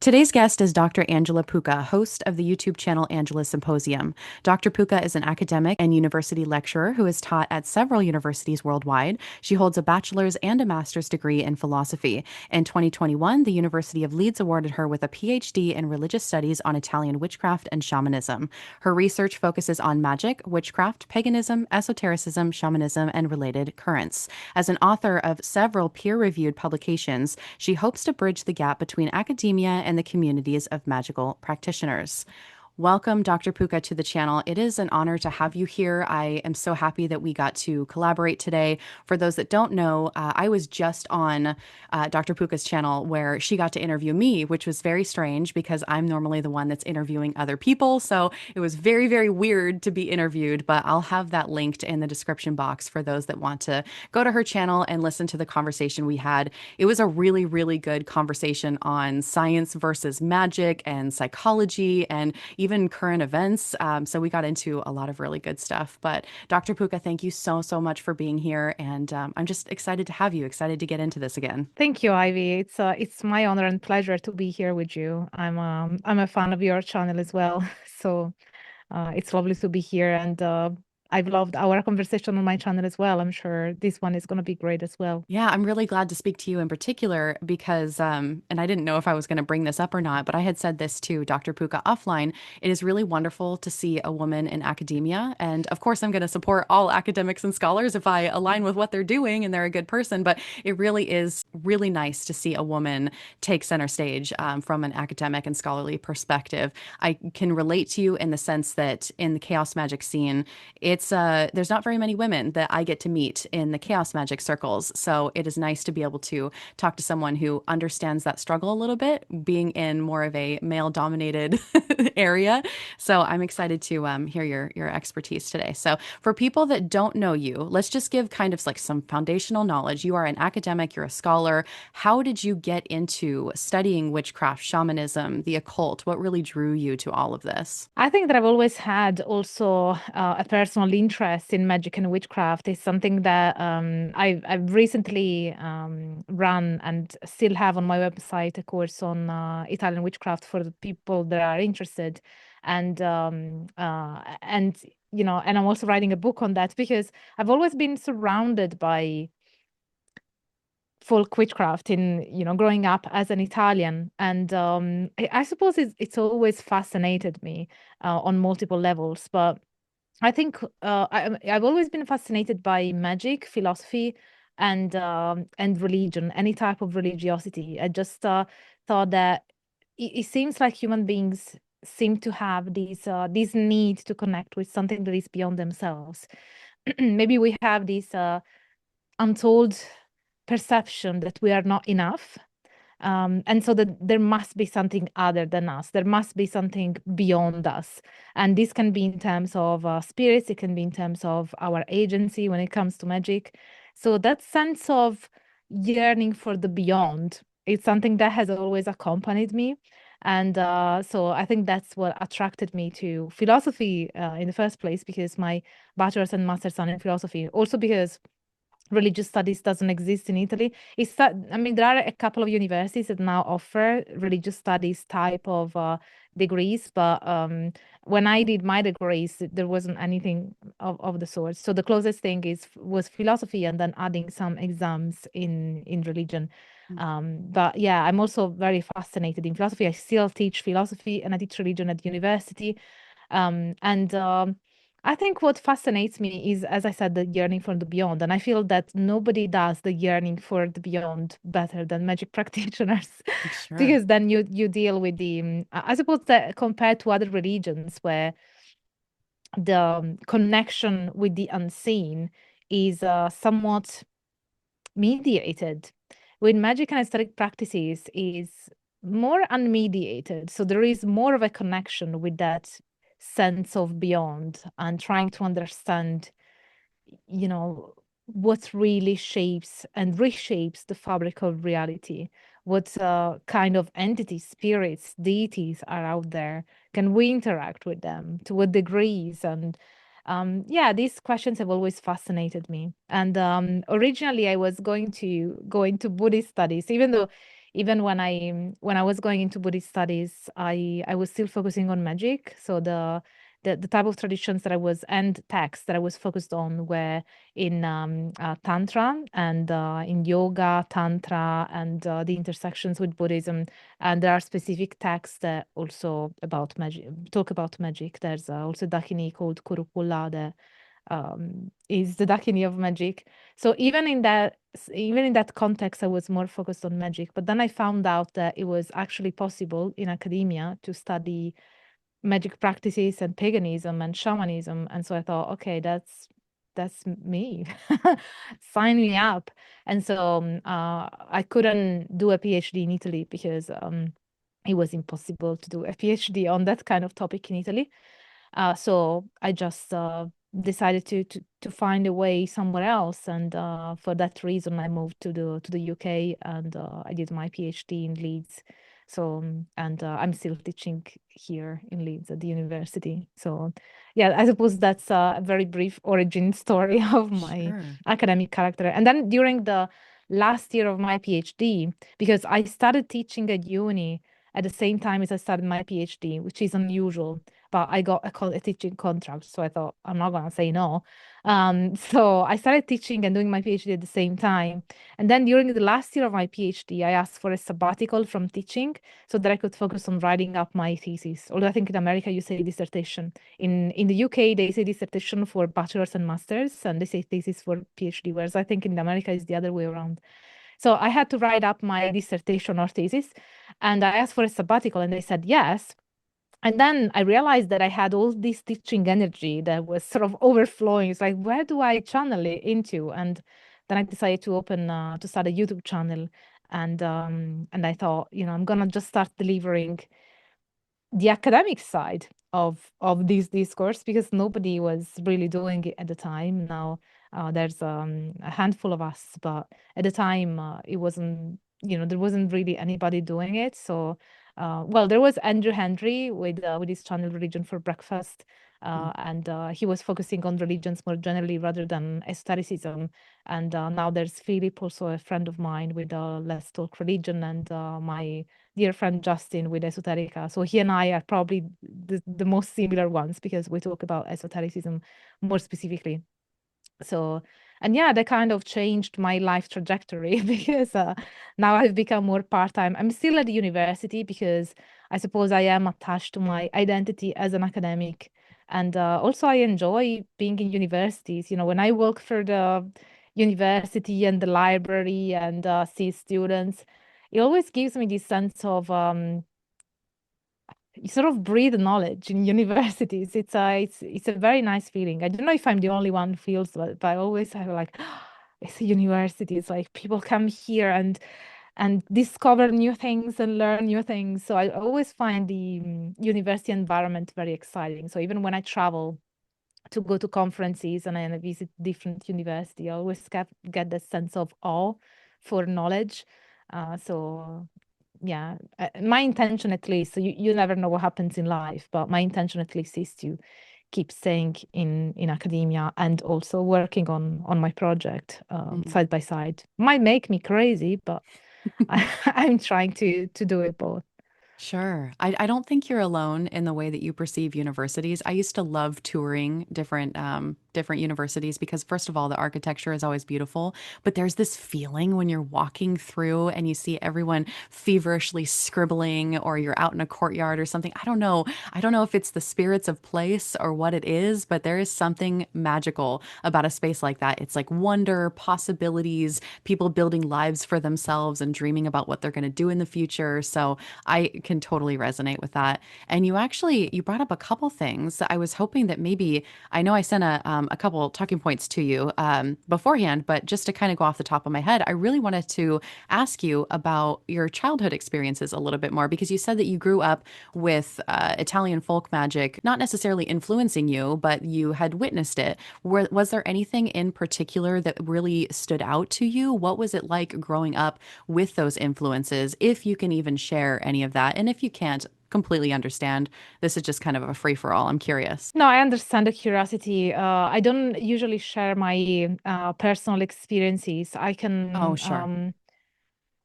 Today's guest is Dr. Angela Puca, host of the YouTube channel Angela Symposium. Dr. Puca is an academic and university lecturer who has taught at several universities worldwide. She holds a bachelor's and a master's degree in philosophy. In 2021, the University of Leeds awarded her with a PhD in religious studies on Italian witchcraft and shamanism. Her research focuses on magic, witchcraft, paganism, esotericism, shamanism, and related currents. As an author of several peer-reviewed publications, she hopes to bridge the gap between academia and the communities of magical practitioners. Welcome, Dr. Puca, to the channel. It is an honor to have you here. I am so happy that we got to collaborate today. For those that don't know, I was just on Dr. Puca's channel where she got to interview me, which was very strange because I'm normally the one that's interviewing other people. So it was very, very weird to be interviewed, but I'll have that linked in the description box for those that want to go to her channel and listen to the conversation we had. It was a really, really good conversation on science versus magic and psychology and even current events. So we got into a lot of really good stuff. But Dr. Puca, thank you so, so much for being here. And I'm just excited to have you, excited to get into this again. Thank you, Ivy. It's my honor and pleasure to be here with you. I'm a fan of your channel as well, so it's lovely to be here, and I've loved our conversation on my channel as well. I'm sure this one is going to be great as well. Yeah, I'm really glad to speak to you in particular because, and I didn't know if I was going to bring this up or not, but I had said this to Dr. Puka offline. It is really wonderful to see a woman in academia. And of course, I'm going to support all academics and scholars if I align with what they're doing and they're a good person. But it really is really nice to see a woman take center stage from an academic and scholarly perspective. I can relate to you in the sense that in the chaos magic scene, it's there's not very many women that I get to meet in the chaos magic circles. So it is nice to be able to talk to someone who understands that struggle a little bit, being in more of a male-dominated area. So I'm excited to hear your expertise today. So for people that don't know you, let's just give kind of like some foundational knowledge. You are an academic, you're a scholar. How did you get into studying witchcraft, shamanism, the occult? What really drew you to all of this? I think that I've always had also a personal interest in magic and witchcraft. Is something that I've recently run and still have on my website a course on Italian witchcraft for the people that are interested, and and I'm also writing a book on that because I've always been surrounded by folk witchcraft in growing up as an Italian, and I suppose it's always fascinated me on multiple levels. But I think I've always been fascinated by magic, philosophy, and religion, any type of religiosity. I just thought that it seems like human beings seem to have this need to connect with something that is beyond themselves. Maybe we have this untold perception that we are not enough. And so that there must be something other than us. There must be something beyond us. And this can be in terms of spirits, it can be in terms of our agency when it comes to magic. So that sense of yearning for the beyond, it's something that has always accompanied me. And so I think that's what attracted me to philosophy in the first place, because my bachelor's and master's are in philosophy. Also because religious studies doesn't exist in Italy. I mean, there are a couple of universities that now offer religious studies type of degrees, but when I did my degrees, there wasn't anything of the sort. So the closest thing was philosophy, and then adding some exams in religion. But yeah, I'm also very fascinated in philosophy. I still teach philosophy and I teach religion at university. And I think what fascinates me is, as I said, the yearning for the beyond. And I feel that nobody does the yearning for the beyond better than magic practitioners, Sure. because then you deal with the, I suppose that compared to other religions where the connection with the unseen is somewhat mediated, with magic and aesthetic practices is more unmediated. So there is more of a connection with that sense of beyond and trying to understand, what really shapes and reshapes the fabric of reality. What kind of entities, spirits, deities are out there? Can we interact with them? To what degrees? And yeah, these questions have always fascinated me. And originally, I was going to go into Buddhist studies, even though even when I was going into Buddhist studies, I was still focusing on magic. So the type of traditions that I was and texts that I was focused on were in Tantra and in yoga, Tantra, and the intersections with Buddhism. And there are specific texts that also about magic, talk about magic. There's also Dakini called Kurukula that is the Dakini of magic. So even in that context, I was more focused on magic. But then I found out that it was actually possible in academia to study magic practices and paganism and shamanism. And so I thought, okay, that's me. Sign me up. And so I couldn't do a PhD in Italy because it was impossible to do a PhD on that kind of topic in Italy. So I just decided to find a way somewhere else, and for that reason, I moved to the UK, and I did my PhD in Leeds. So and I'm still teaching here in Leeds at the university. So yeah, I suppose that's a very brief origin story of my Sure. academic character. And then during the last year of my PhD, because I started teaching at uni at the same time as I started my PhD, which is unusual, but I got a teaching contract, so I thought I'm not gonna say no. So I started teaching and doing my PhD at the same time. And then during the last year of my PhD, I asked for a sabbatical from teaching so that I could focus on writing up my thesis. Although I think in America you say dissertation. In the UK they say dissertation for bachelors and masters, and they say thesis for PhD, whereas I think in America it's the other way around. So I had to write up my dissertation or thesis, and I asked for a sabbatical, and they said yes. And then I realized that I had all this teaching energy that was sort of overflowing. It's like, where do I channel it into? And then I decided to to start a YouTube channel. And I thought, I'm gonna just start delivering the academic side of this discourse because nobody was really doing it at the time. Now there's a handful of us, but at the time it wasn't, there wasn't really anybody doing it. So, well, there was Andrew Henry with his channel Religion for Breakfast, Mm. and he was focusing on religions more generally rather than esotericism. And now there's Philip, also a friend of mine with Let's Talk Religion, and my dear friend Justin with Esoterica. So he and I are probably the most similar ones because we talk about esotericism more specifically. So, and yeah, that kind of changed my life trajectory because now I've become more part-time. I'm still at the university because I suppose I am attached to my identity as an academic. And also I enjoy being in universities. When I work for the university and the library and see students, it always gives me this sense of you sort of breathe knowledge in universities. It's a very nice feeling. I don't know if I'm the only one who feels that, but I always have like, it's a university. It's like people come here and discover new things and learn new things. So I always find the university environment very exciting. So even when I travel to go to conferences and I visit different university, I always get that sense of awe for knowledge. So yeah, my intention at least, so you never know what happens in life, but my intention at least is to keep staying in academia and also working on my project Mhm. side by side. Might make me crazy, but I'm trying to do it both. Sure. I don't think you're alone in the way that you perceive universities. I used to love touring different universities because first of all, the architecture is always beautiful, but there's this feeling when you're walking through and you see everyone feverishly scribbling or you're out in a courtyard or something. I don't know. I don't know if it's the spirits of place or what it is, but there is something magical about a space like that. It's like wonder, possibilities, people building lives for themselves and dreaming about what they're going to do in the future. So I can totally resonate with that. And you brought up a couple things that I was hoping that maybe I know I sent a couple talking points to you beforehand, but just to kind of go off the top of my head, I really wanted to ask you about your childhood experiences a little bit more because you said that you grew up with Italian folk magic, not necessarily influencing you, but you had witnessed it. Was there anything in particular that really stood out to you? What was it like growing up with those influences, if you can even share any of that? And if you can't, completely understand. This is just kind of a free for all. I'm curious. No, I understand the curiosity. I don't usually share my personal experiences. I Oh, can sure.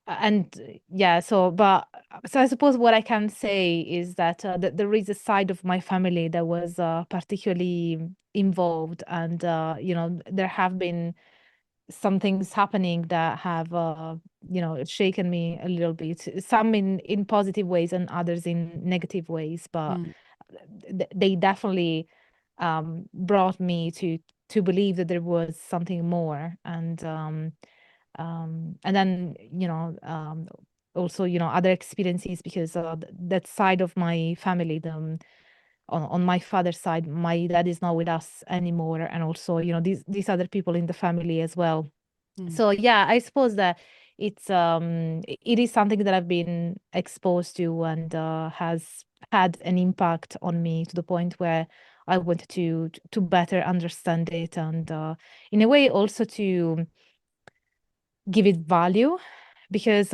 and yeah, so I suppose what I can say is that, there is a side of my family that was particularly involved, and there have been some things happening that have shaken me a little bit, some in positive ways and others in negative ways, but Mm, they definitely brought me to believe that there was something more. And then also other experiences, because that side of my family, on my father's side, my dad is not with us anymore, and also these other people in the family as well. mm, So yeah, I suppose that it is something that I've been exposed to, and has had an impact on me to the point where I wanted to better understand it, and in a way also to give it value, because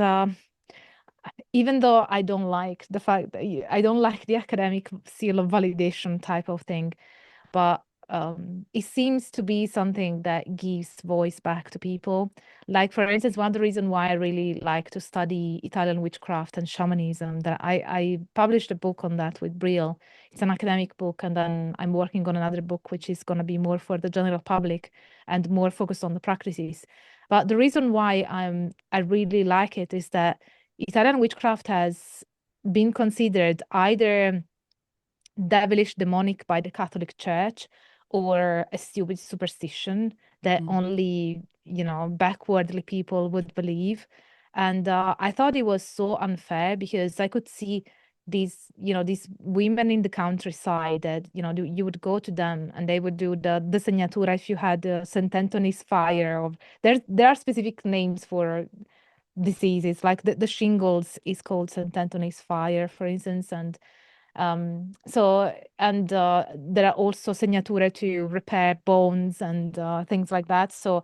even though I don't like the fact that I don't like the academic seal of validation type of thing, but it seems to be something that gives voice back to people. Like, for instance, one of the reasons why I really like to study Italian witchcraft and shamanism, that I published a book on that with Brill. It's an academic book, and then I'm working on another book which is going to be more for the general public and more focused on the practices. But the reason why I really like it is that Italian witchcraft has been considered either devilish, demonic by the Catholic Church, or a stupid superstition that mm, only, backwardly people would believe. And I thought it was so unfair, because I could see these women in the countryside that, you would go to them and they would do the segnatura if you had St. Anthony's fire. There are specific names for diseases, like the shingles is called St. Anthony's fire, for instance. And there are also segnature to repair bones and things like that. So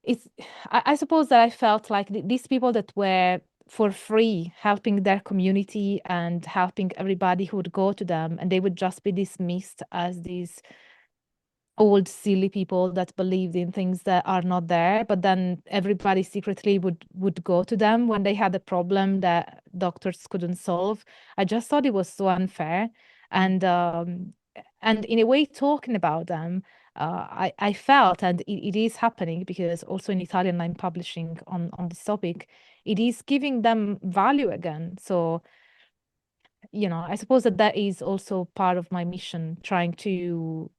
it's I suppose that I felt like these people that were for free helping their community and helping everybody who would go to them, and they would just be dismissed as these old silly people that believed in things that are not there, but then everybody secretly would go to them when they had a problem that doctors couldn't solve. I just thought it was so unfair. mm. And um and in a way, talking about them, I felt, and it is happening, because also in Italian I'm publishing on this topic, it is giving them value again. So I suppose that that is also part of my mission, trying to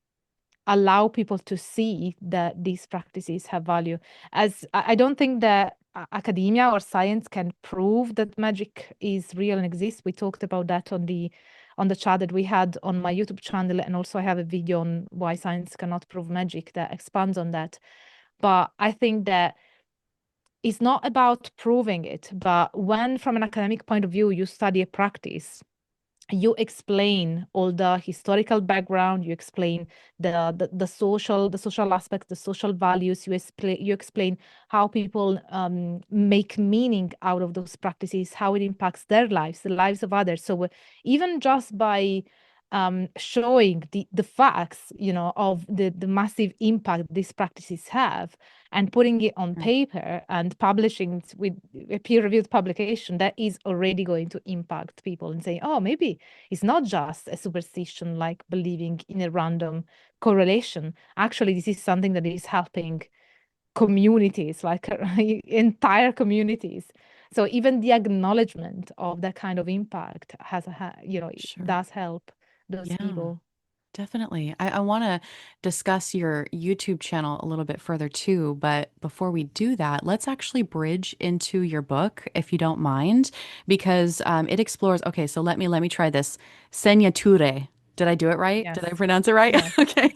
allow people to see that these practices have value. As I don't think that academia or science can prove that magic is real and exists. We talked about that on the chat that we had on my YouTube channel, and also I have a video on why science cannot prove magic that expands on that. But I think that it's not about proving it, but when, from an academic point of view, you study a practice, you explain all the historical background, you explain the social aspects, the social values, you explain how people make meaning out of those practices, how it impacts their lives, the lives of others. So even just by showing the facts, of the massive impact these practices have, and putting it on Right. paper and publishing it with a peer-reviewed publication, that is already going to impact people and say, oh, maybe it's not just a superstition, like believing in a random correlation. Actually, this is something that is helping communities, like entire communities. So even the acknowledgement of that kind of impact it Sure. does help those Yeah. people. Definitely. I want to discuss your YouTube channel a little bit further too, but before we do that, let's actually bridge into your book, if you don't mind, because it explores. Okay, so let me try this. Segnature. Did I do it right? Did I Yes. pronounce it right? Yes. Okay.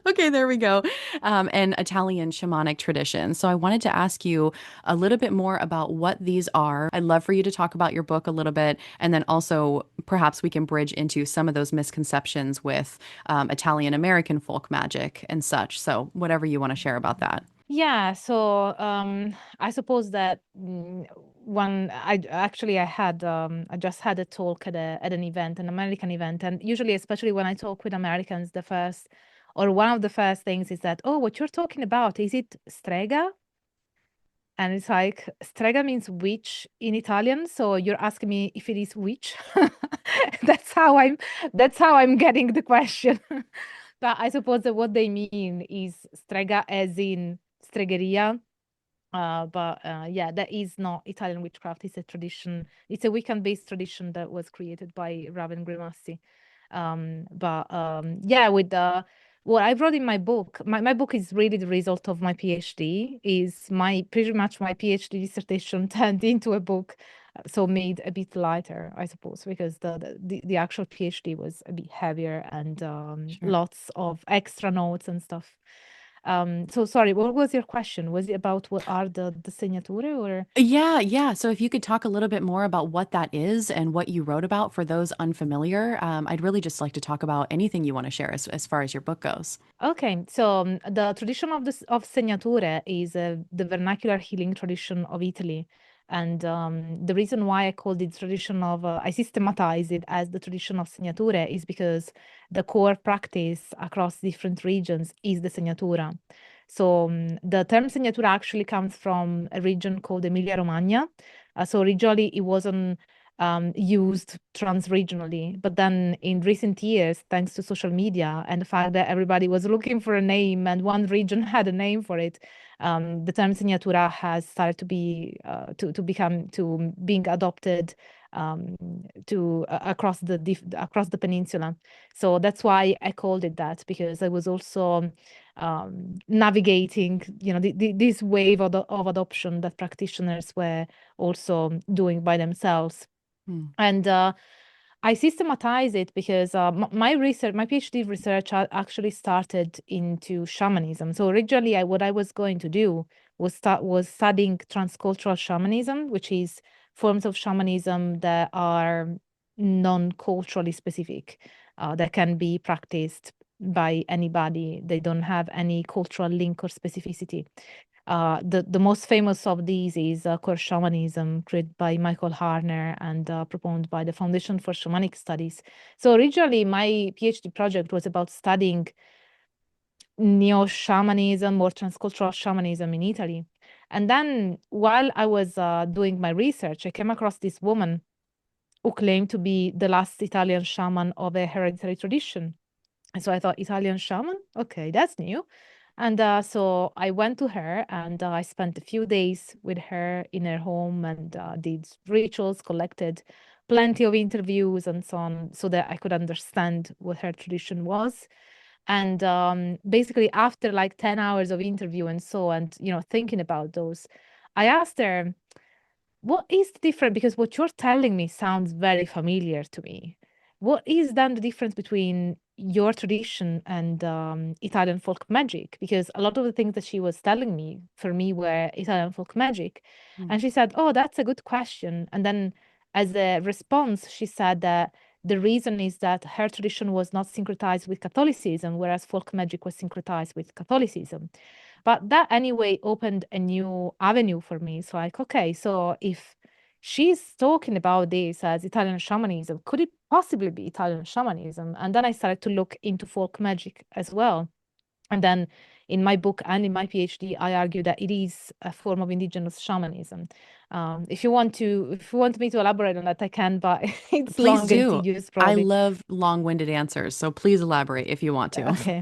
Okay, there we go. An Italian shamanic tradition. So I wanted to ask you a little bit more about what these are. I'd love for you to talk about your book a little bit, and then also perhaps we can bridge into some of those misconceptions with Italian American folk magic and such. So, whatever you want to share about that. Yeah, so I suppose that one I just had a talk at an event, an American event, and usually, especially when I talk with Americans, the first or one of the first things is that, oh, what you're talking about, is it strega? And it's like strega means witch in Italian. So you're asking me if it is witch. That's how I'm getting the question. But I suppose that what they mean is strega as in stregheria. Yeah, that is not Italian witchcraft. It's a tradition. It's a Wiccan-based tradition that was created by Raven Grimassi. Yeah, with the what I wrote in my book, my book is really the result of my PhD. Is my pretty much my PhD dissertation turned into a book, so made a bit lighter, I suppose, because the actual PhD was a bit heavier and Sure. lots of extra notes and stuff. So sorry, what was your question? Was it about what are the segnature or? Yeah, yeah. So if you could talk a little bit more about what that is and what you wrote about for those unfamiliar, I'd really just like to talk about anything you want to share as far as your book goes. Okay, so the tradition of Segnature is the vernacular healing tradition of Italy. And the reason why I called it tradition of, I systematize it as the tradition of Segnature is because the core practice across different regions is the Segnatura. So the term Segnatura actually comes from a region called Emilia-Romagna. So originally it wasn't used trans-regionally. But then in recent years, thanks to social media and the fact that everybody was looking for a name and one region had a name for it, the term Segnatura has started to be to become to being adopted across the peninsula. So that's why I called it that, because I was also navigating, this wave of adoption that practitioners were also doing by themselves. Hmm. And I systematize it because my research, my PhD research actually started into shamanism. So originally, what I was going to do was studying transcultural shamanism, which is forms of shamanism that are non-culturally specific, that can be practiced by anybody. They don't have any cultural link or specificity. The most famous of these is core shamanism, created by Michael Harner and proponed by the Foundation for Shamanic Studies. So originally, my PhD project was about studying neo-shamanism or transcultural shamanism in Italy. And then while I was doing my research, I came across this woman who claimed to be the last Italian shaman of a hereditary tradition. And so I thought, Italian shaman? Okay, that's new. And so I went to her and I spent a few days with her in her home and did rituals, collected plenty of interviews and so on, so that I could understand what her tradition was. And basically, after like 10 hours of interview and so, and thinking about those, I asked her, what is the difference? Because what you're telling me sounds very familiar to me. What is then the difference between your tradition and Italian folk magic? Because a lot of the things that she was telling me for me were Italian folk magic. Hmm. And she said, oh, that's a good question. And then as a response, she said that the reason is that her tradition was not syncretized with Catholicism, whereas folk magic was syncretized with Catholicism. But that anyway opened a new avenue for me. So like, okay, so if she's talking about this as Italian shamanism, could it possibly be Italian shamanism? And then I started to look into folk magic as well. And then in my book and in my PhD, I argue that it is a form of indigenous shamanism. If you want me to elaborate on that, I can, but it's Please long and do. tedious, I probably. love long-winded answers, so please elaborate if you want to. Okay.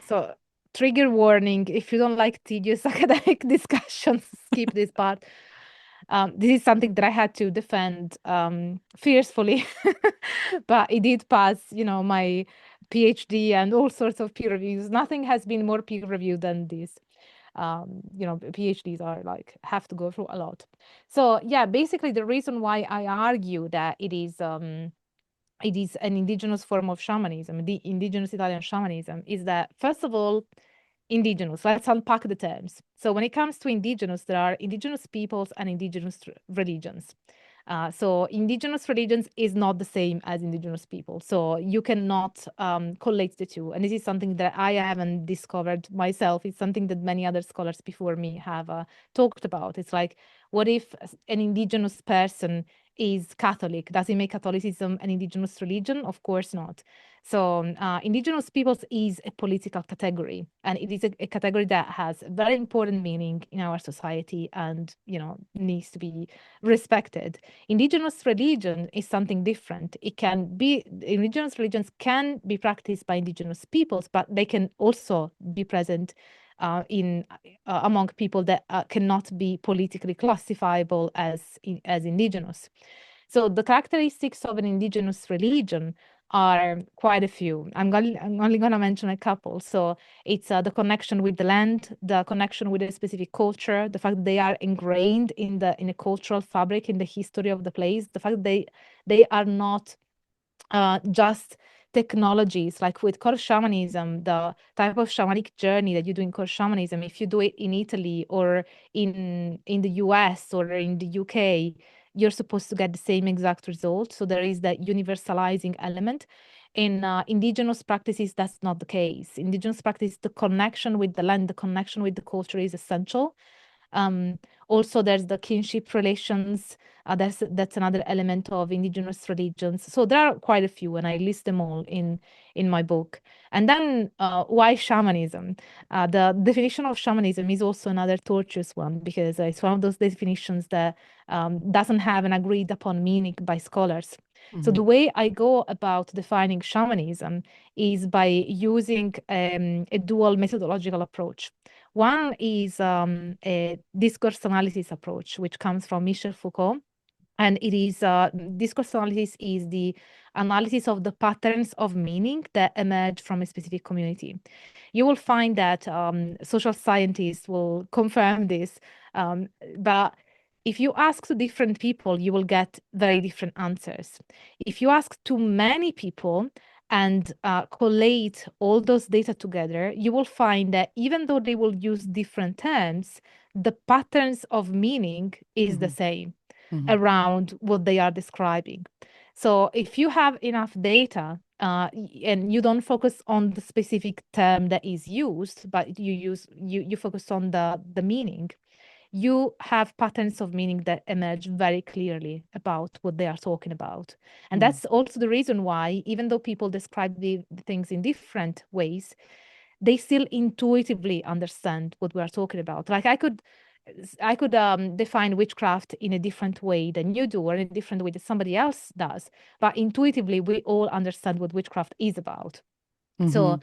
So, trigger warning, if you don't like tedious academic discussions, skip this part. This is something that I had to defend fiercely, but it did pass, my PhD and all sorts of peer reviews. Nothing has been more peer reviewed than this. PhDs are like have to go through a lot. So yeah, basically the reason why I argue that it is an indigenous form of shamanism, the indigenous Italian shamanism, is that, first of all, indigenous. Let's unpack the terms. So, when it comes to indigenous, there are indigenous peoples and indigenous religions. So, indigenous religions is not the same as indigenous people. So, you cannot collate the two. And this is something that I haven't discovered myself. It's something that many other scholars before me have talked about. It's like, what if an indigenous person is Catholic. Does it make Catholicism an indigenous religion? Of course not. So indigenous peoples is a political category, and it is a category that has a very important meaning in our society and, needs to be respected. Indigenous religion is something different. Indigenous religions can be practiced by indigenous peoples, but they can also be present in among people that cannot be politically classifiable as indigenous. So the characteristics of an indigenous religion are quite a few. I'm only going to mention a couple. So it's the connection with the land, the connection with a specific culture, the fact that they are ingrained in a cultural fabric, in the history of the place, the fact that they are not just technologies. Like with core shamanism, the type of shamanic journey that you do in core shamanism, if you do it in Italy or in the US or in the UK, you're supposed to get the same exact result. So there is that universalizing element. In indigenous practices, that's not the case. Indigenous practice, the connection with the land, the connection with the culture is essential. Also, there's the kinship relations. That's another element of indigenous religions. So there are quite a few, and I list them all in my book. And then why shamanism? The definition of shamanism is also another tortuous one, because it's one of those definitions that doesn't have an agreed upon meaning by scholars. So the way I go about defining shamanism is by using a dual methodological approach. One is a discourse analysis approach, which comes from Michel Foucault. And it is discourse analysis is the analysis of the patterns of meaning that emerge from a specific community. You will find that social scientists will confirm this, but if you ask to different people, you will get very different answers. If you ask too many people and collate all those data together, you will find that even though they will use different terms, the patterns of meaning is the same around what they are describing. So if you have enough data and you don't focus on the specific term that is used, but you focus on the meaning, you have patterns of meaning that emerge very clearly about what they are talking about. And that's also the reason why, even though people describe the things in different ways, they still intuitively understand what we are talking about. Like I could define witchcraft in a different way than you do, or in a different way that somebody else does, but intuitively we all understand what witchcraft is about. So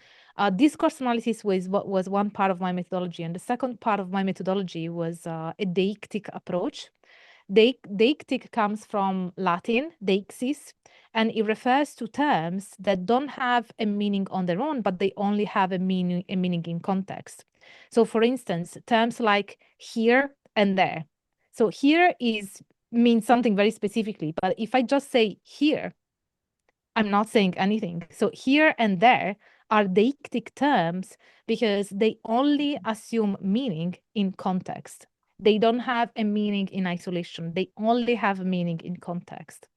discourse analysis was what was one part of my methodology, and the second part of my methodology was a deictic approach. Deictic comes from Latin, deixis, and it refers to terms that don't have a meaning on their own, but they only have a meaning in context. So, for instance, terms like here and there. So here means something very specifically, but if I just say here, I'm not saying anything. So here and there are deictic terms because they only assume meaning in context. They don't have a meaning in isolation. They only have a meaning in context.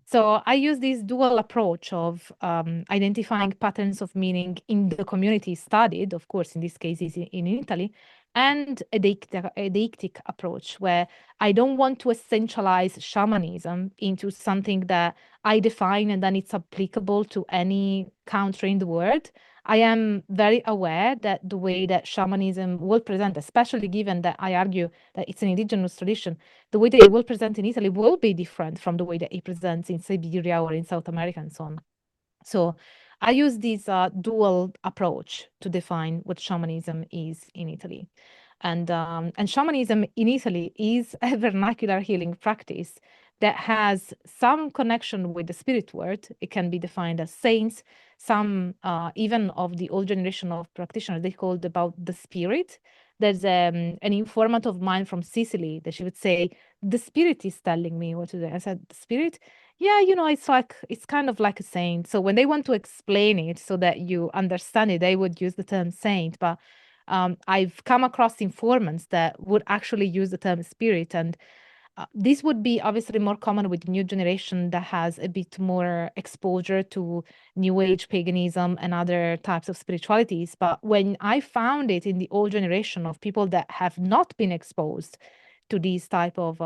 So I use this dual approach of identifying patterns of meaning in the community studied, of course, in this case is in Italy, and a deictic approach where I don't want to essentialize shamanism into something that I define and then it's applicable to any country in the world. I am very aware that the way that shamanism will present, especially given that I argue that it's an indigenous tradition, the way that it will present in Italy will be different from the way that it presents in Siberia or in South America and so on. So I use this dual approach to define what shamanism is in Italy. And shamanism in Italy is a vernacular healing practice that has some connection with the spirit world. It can be defined as saints. Some even of the old generation of practitioners, they called about the spirit. There's an informant of mine from Sicily that she would say, the spirit is telling me what to do. I said, the spirit? Yeah, it's kind of like a saint. So when they want to explain it so that you understand it, they would use the term saint. But I've come across informants that would actually use the term spirit, and this would be obviously more common with the new generation that has a bit more exposure to New Age paganism and other types of spiritualities. But when I found it in the old generation of people that have not been exposed to these type of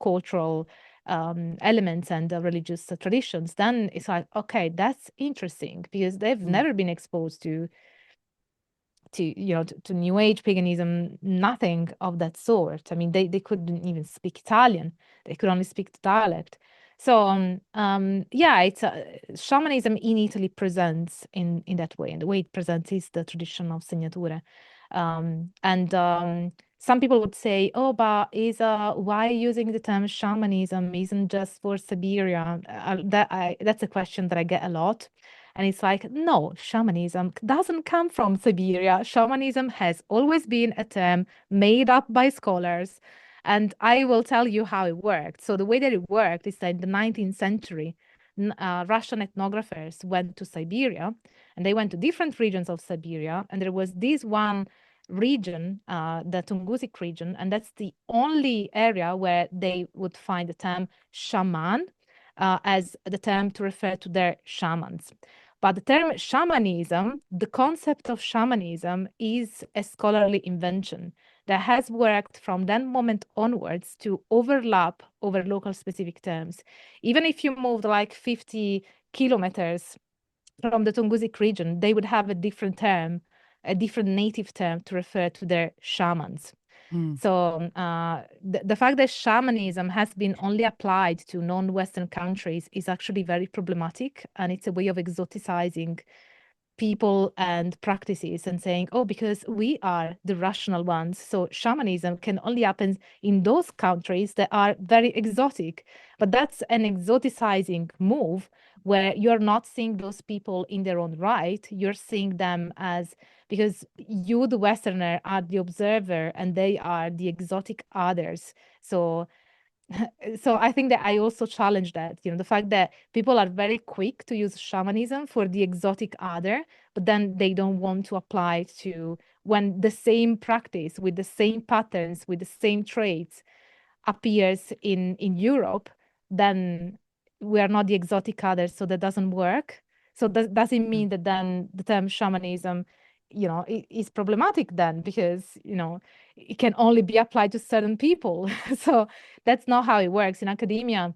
cultural elements and religious traditions, then it's like, okay, that's interesting, because they've never been exposed to New Age paganism, nothing of that sort. I mean, they couldn't even speak Italian; they could only speak the dialect. So, yeah, it's shamanism in Italy presents in that way, and the way it presents is the tradition of Segnature. And some people would say, "Oh, but is why using the term shamanism isn't just for Siberia?" That's a question that I get a lot. And it's like, no, shamanism doesn't come from Siberia. Shamanism has always been a term made up by scholars. And I will tell you how it worked. So the way that it worked is that in the 19th century, Russian ethnographers went to Siberia, and they went to different regions of Siberia. And there was this one region, the Tungusic region, and that's the only area where they would find the term shaman as the term to refer to their shamans. But the term shamanism, the concept of shamanism, is a scholarly invention that has worked from that moment onwards to overlap over local specific terms. Even if you moved like 50 kilometers from the Tungusic region, they would have a different term, a different native term to refer to their shamans. So the fact that shamanism has been only applied to non-Western countries is actually very problematic, and it's a way of exoticizing people and practices and saying, oh, because we are the rational ones, so shamanism can only happen in those countries that are very exotic. But that's an exoticizing move where you're not seeing those people in their own right. You're seeing them as, because you, the Westerner, are the observer and they are the exotic others. So I think that I also challenge that, the fact that people are very quick to use shamanism for the exotic other, but then they don't want to apply to when the same practice with the same patterns, with the same traits appears in Europe, then we are not the exotic others, so that doesn't work. So does it mean that then the term shamanism, is problematic then, because, it can only be applied to certain people. So that's not how it works in academia.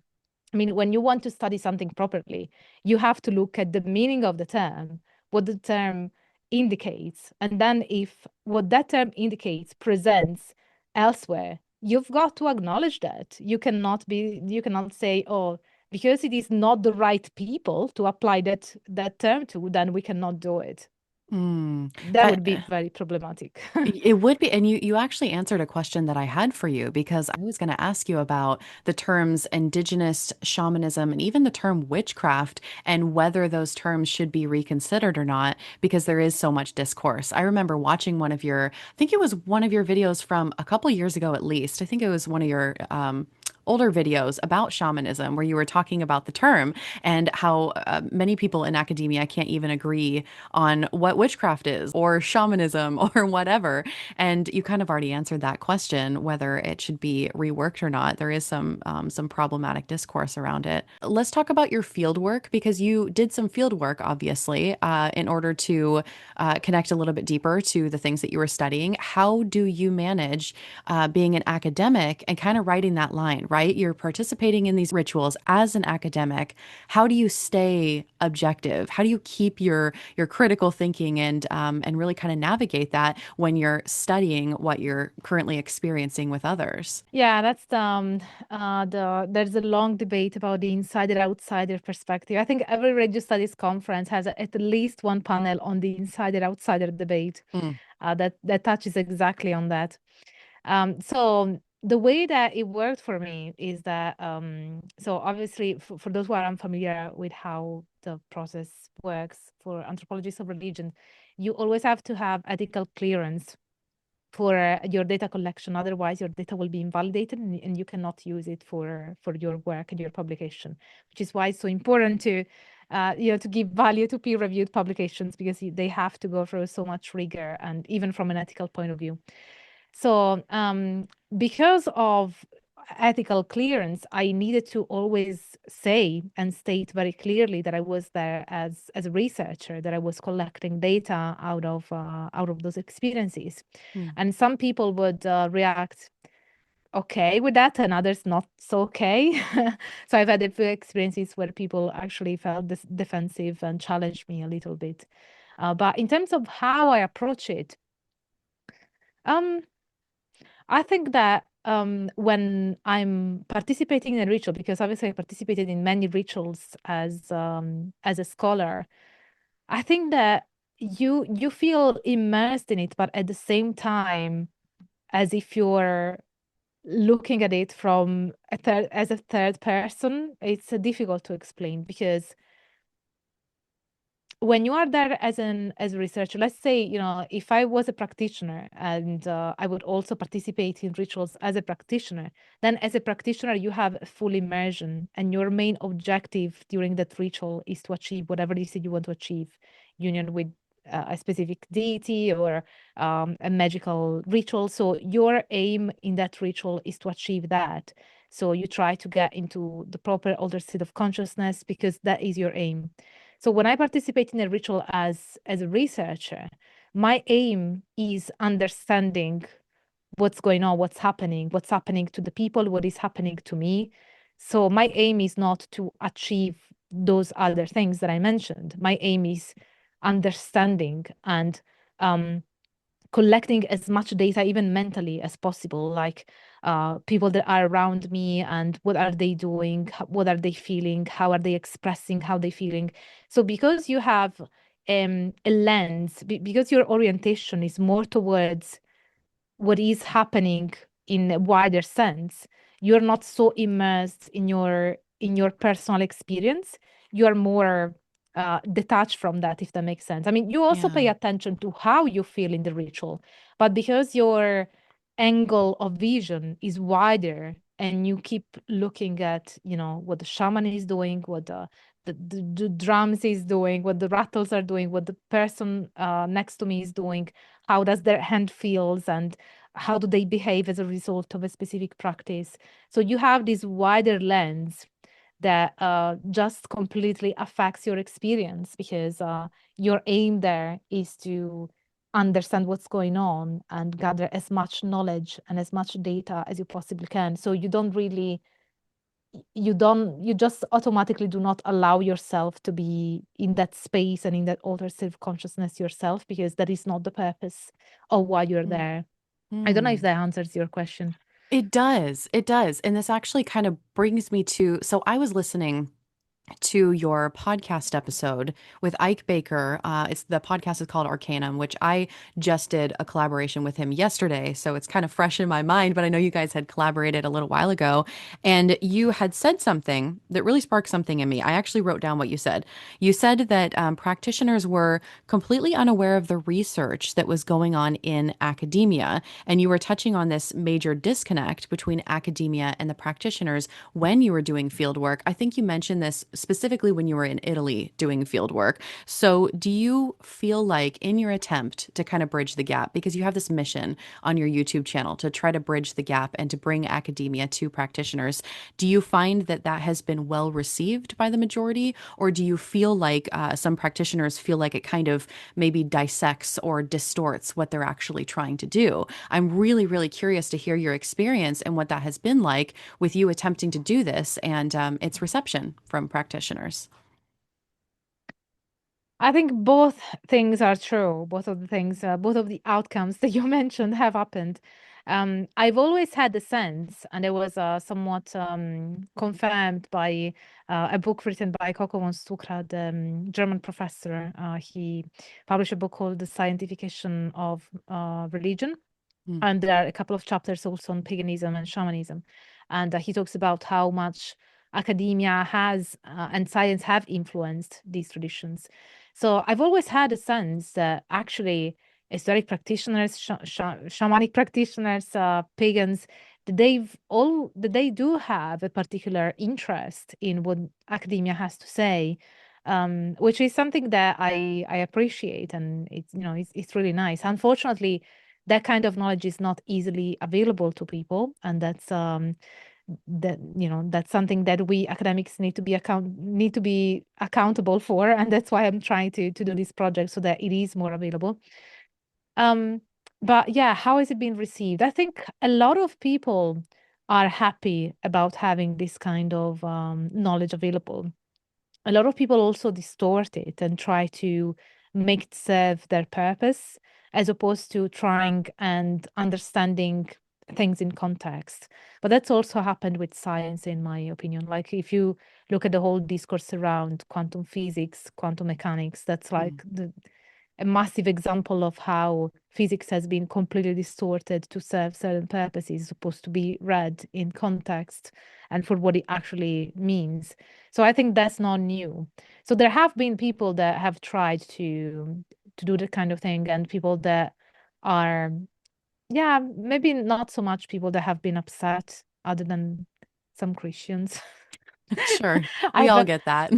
I mean, when you want to study something properly, you have to look at the meaning of the term, what the term indicates. And then if what that term indicates presents elsewhere, you've got to acknowledge that. You cannot say, oh, because it is not the right people to apply that term to, then we cannot do it. That would be That very problematic. it would be, and you actually answered a question that I had for you because I was going to ask you about the terms indigenous shamanism and even the term witchcraft and whether those terms should be reconsidered or not because there is so much discourse. I remember watching I think it was one of your videos from a couple years ago at least. I think it was one of your older videos about shamanism where you were talking about the term and how many people in academia can't even agree on what witchcraft is or shamanism or whatever. And you kind of already answered that question, whether it should be reworked or not. There is some problematic discourse around it. Let's talk about your field work because you did some field work, obviously, in order to connect a little bit deeper to the things that you were studying. How do you manage being an academic and kind of writing that line, right? You're participating in these rituals as an academic. How do you stay objective? How do you keep your critical thinking and really kind of navigate that when you're studying what you're currently experiencing with others? Yeah, that's there's a long debate about the insider-outsider perspective. I think every religious studies conference has at least one panel on the insider-outsider debate Mm, that touches exactly on that. So the way that it worked for me is that so obviously for those who are unfamiliar with how the process works for anthropologists of religion, you always have to have ethical clearance for your data collection. Otherwise, your data will be invalidated and you cannot use it for your work and your publication, which is why it's so important to to give value to peer-reviewed publications because they have to go through so much rigor and even from an ethical point of view. So because of ethical clearance, I needed to always say and state very clearly that I was there as a researcher, that I was collecting data out of those experiences. mm, And some people would react okay with that and others not so okay. So I've had a few experiences where people actually felt this defensive and challenged me a little bit. But in terms of how I approach it, um, I think that when I'm participating in a ritual, because obviously I participated in many rituals as a scholar, I think that you feel immersed in it, but at the same time, as if you're looking at it from as a third person. It's difficult to explain because when you are there as a researcher, let's say, if I was a practitioner and I would also participate in rituals as a practitioner, then as a practitioner you have a full immersion, and your main objective during that ritual is to achieve whatever it is that you want to achieve, union with a specific deity or a magical ritual. So your aim in that ritual is to achieve that. So you try to get into the proper altered state of consciousness because that is your aim. So when I participate in a ritual as a researcher, my aim is understanding what's going on, what's happening to the people, what is happening to me. So my aim is not to achieve those other things that I mentioned. My aim is understanding and um, collecting as much data, even mentally, as possible, like people that are around me and what are they doing, what are they feeling, how are they expressing how they feeling. So because you have a lens, because your orientation is more towards what is happening in a wider sense, you're not so immersed in your personal experience. You're more detached from that, if that makes sense. I mean, you also Yeah. pay attention to how you feel in the ritual, but because your angle of vision is wider and you keep looking at, what the shaman is doing, what the drums is doing, what the rattles are doing, what the person next to me is doing, how does their hand feels, and how do they behave as a result of a specific practice. So you have this wider lens that just completely affects your experience because your aim there is to understand what's going on and gather as much knowledge and as much data as you possibly can. So you just automatically do not allow yourself to be in that space and in that altered state of consciousness yourself, because that is not the purpose of why you're there. I don't know if Mm. that answers your question. It does. It does. And this actually kind of brings me to, so I was listening to your podcast episode with Ike Baker. It's the podcast is called Arcanum, which I just did a collaboration with him yesterday. So it's kind of fresh in my mind, but I know you guys had collaborated a little while ago. And you had said something that really sparked something in me. I actually wrote down what you said. You said that practitioners were completely unaware of the research that was going on in academia. And you were touching on this major disconnect between academia and the practitioners when you were doing field work. I think you mentioned this specifically when you were in Italy doing field work. So, do you feel like in your attempt to kind of bridge the gap, because you have this mission on your YouTube channel to try to bridge the gap and to bring academia to practitioners, do you find that that has been well received by the majority? Or do you feel like some practitioners feel like it kind of maybe dissects or distorts what they're actually trying to do? I'm really, really curious to hear your experience and what that has been like with you attempting to do this and its reception from practitioners. I think both things are true. Both of the things, both of the outcomes that you mentioned have happened. I've always had the sense, and it was somewhat confirmed by a book written by Coco von Stuckrad, the German professor. He published a book called The Scientification of Religion. Mm. And there are a couple of chapters also on paganism and shamanism. And he talks about how much academia has and science have influenced these traditions. So I've always had a sense that actually esoteric practitioners, shamanic practitioners, pagans, that they do have a particular interest in what academia has to say, which is something that I appreciate, and it's really nice. Unfortunately, that kind of knowledge is not easily available to people, and that's something that we academics need to be accountable for, and that's why I'm trying to do this project so that it is more available. um but yeah, how has it been received? I think a lot of people are happy about having this kind of knowledge available. A lot of people also distort it and try to make it serve their purpose as opposed to trying and understanding things in context. But that's also happened with science, in my opinion. Like if you look at the whole discourse around quantum physics, quantum mechanics, that's like a massive example of how physics has been completely distorted to serve certain purposes, supposed to be read in context and for what it actually means. So I think that's not new. So there have been people that have tried to do that kind of thing, and people that are, yeah, maybe not so much people that have been upset, other than some Christians. Sure. We I've all get that.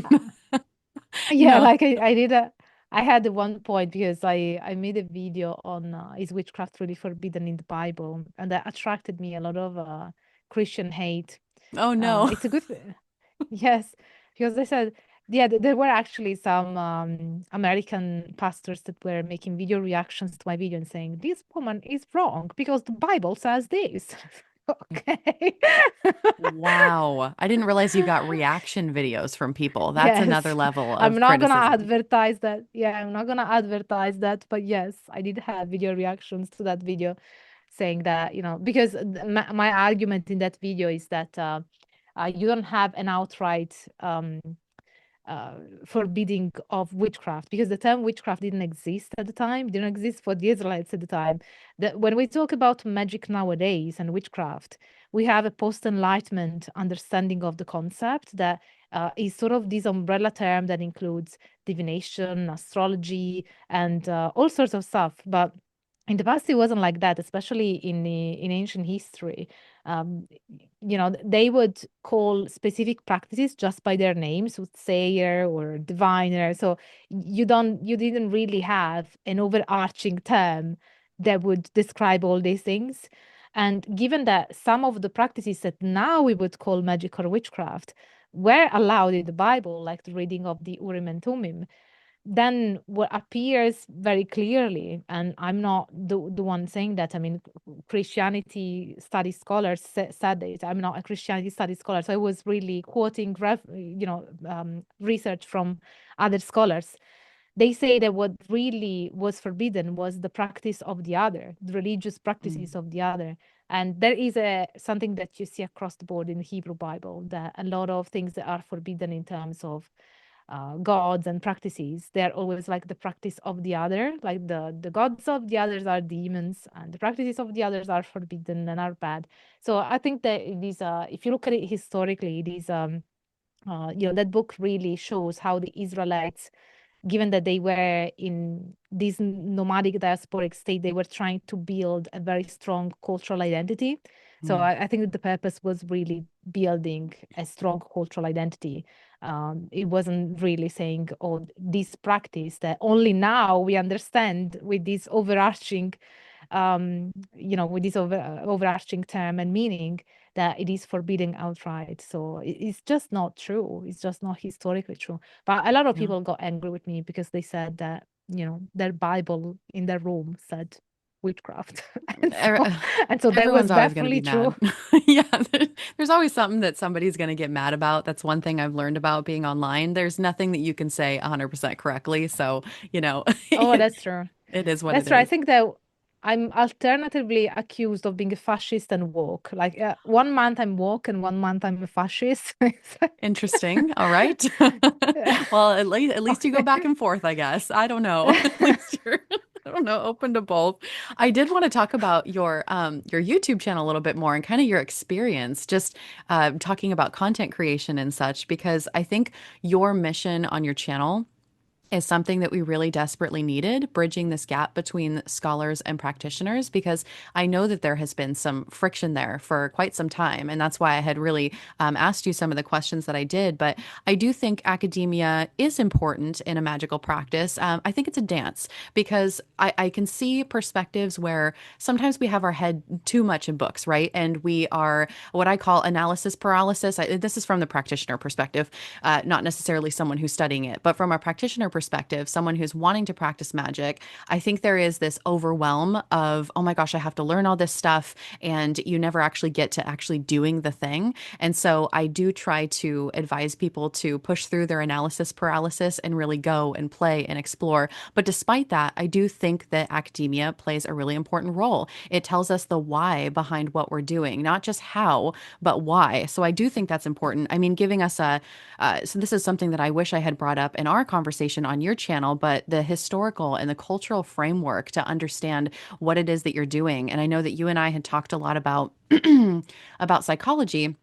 You Yeah, know, like I had at one point because I made a video on is witchcraft really forbidden in the Bible, and that attracted me a lot of Christian hate. oh no. It's a good yes, because they said, yeah, there were actually some American pastors that were making video reactions to my video and saying this woman is wrong because the Bible says this. Okay. Wow. I didn't realize you got reaction videos from people. That's another Yes, level I'm of not gonna criticism. advertise that. Yeah, I'm not gonna advertise that. But yes, I did have video reactions to that video saying that, because my argument in that video is that you don't have an outright uh, forbidding of witchcraft because the term witchcraft didn't exist at the time, didn't exist for the Israelites at the time. That when we talk about magic nowadays and witchcraft, we have a post-enlightenment understanding of the concept that is sort of this umbrella term that includes divination, astrology, and all sorts of stuff. But in the past, it wasn't like that, especially in ancient history. Um, they would call specific practices just by their names, soothsayer or diviner. So you didn't really have an overarching term that would describe all these things. And given that some of the practices that now we would call magic or witchcraft were allowed in the Bible, like the reading of the Urim and Thummim, then what appears very clearly, and I'm not the one saying that, I mean, Christianity study scholars said it. I'm not a Christianity study scholar, so I was really quoting research from other scholars. They say that what really was forbidden was the practice of the other, the religious practices Mm. of the other. And there is a something that you see across the board in the Hebrew Bible, that a lot of things that are forbidden in terms of gods and practices, they're always like the practice of the other, like the gods of the others are demons and the practices of the others are forbidden and are bad. So I think that it is if you look at it historically, it is that book really shows how the Israelites, given that they were in this nomadic diasporic state, they were trying to build a very strong cultural identity. So Mm. I think that the purpose was really building a strong cultural identity. It wasn't really saying, oh, this practice that only now we understand with this overarching, with this overarching term and meaning, that it is forbidden outright. So it's just not true. It's just not historically true. But a lot of No. people got angry with me because they said that, their Bible in their room said witchcraft. and Er- so and so that was Everyone's always going to be definitely true. mad. Yeah, there's always something that somebody's going to get mad about. That's one thing I've learned about being online. There's nothing that you can say 100% correctly. So, Oh, that's true. it is what That's it true. I is. think that I'm alternatively accused of being a fascist and woke. Like 1 month I'm woke and 1 month I'm a fascist. Interesting. All right. Well, at least you go back Okay. and forth, I guess. I don't know. At least you're I don't know, open to both. I did want to talk about your YouTube channel a little bit more and kind of your experience, just talking about content creation and such, because I think your mission on your channel is something that we really desperately needed, bridging this gap between scholars and practitioners, because I know that there has been some friction there for quite some time. And that's why I had really asked you some of the questions that I did. But I do think academia is important in a magical practice. I think it's a dance because I can see perspectives where sometimes we have our head too much in books, right? And we are what I call analysis paralysis. This is from the practitioner perspective, not necessarily someone who's studying it, but from a practitioner perspective, perspective, someone who's wanting to practice magic, I think there is this overwhelm of, oh my gosh, I have to learn all this stuff, and you never actually get to actually doing the thing. And so I do try to advise people to push through their analysis paralysis and really go and play and explore. But despite that, I do think that academia plays a really important role. It tells us the why behind what we're doing, not just how, but why. So I do think that's important. I mean, giving us so this is something that I wish I had brought up in our conversation on your channel, but the historical and the cultural framework to understand what it is that you're doing. And I know that you and I had talked a lot about about psychology,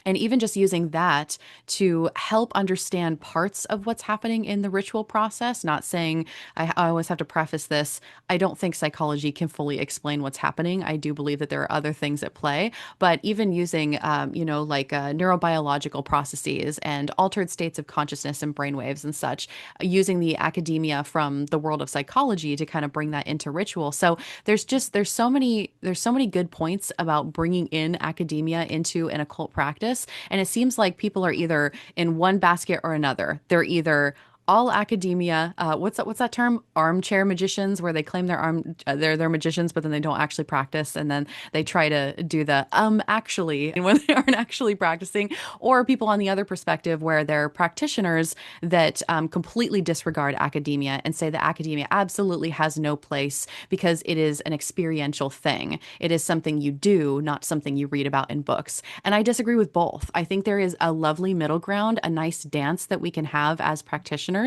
and even just using that to help understand parts of what's happening in the ritual process. Not saying, I always have to preface this, I don't think psychology can fully explain what's happening. I do believe that there are other things at play, but even using, like neurobiological processes and altered states of consciousness and brainwaves and such, using the academia from the world of psychology to kind of bring that into ritual. So there's so many good points about bringing in academia into an occult practice, and it seems like people are either in one basket or another. They're either all academia. What's that term? Armchair magicians, where they claim they're magicians, but then they don't actually practice, and then they try to do the actually when they aren't actually practicing. Or people on the other perspective, where they're practitioners that completely disregard academia and say that academia absolutely has no place because it is an experiential thing. It is something you do, not something you read about in books. And I disagree with both. I think there is a lovely middle ground, a nice dance that we can have as practitioners.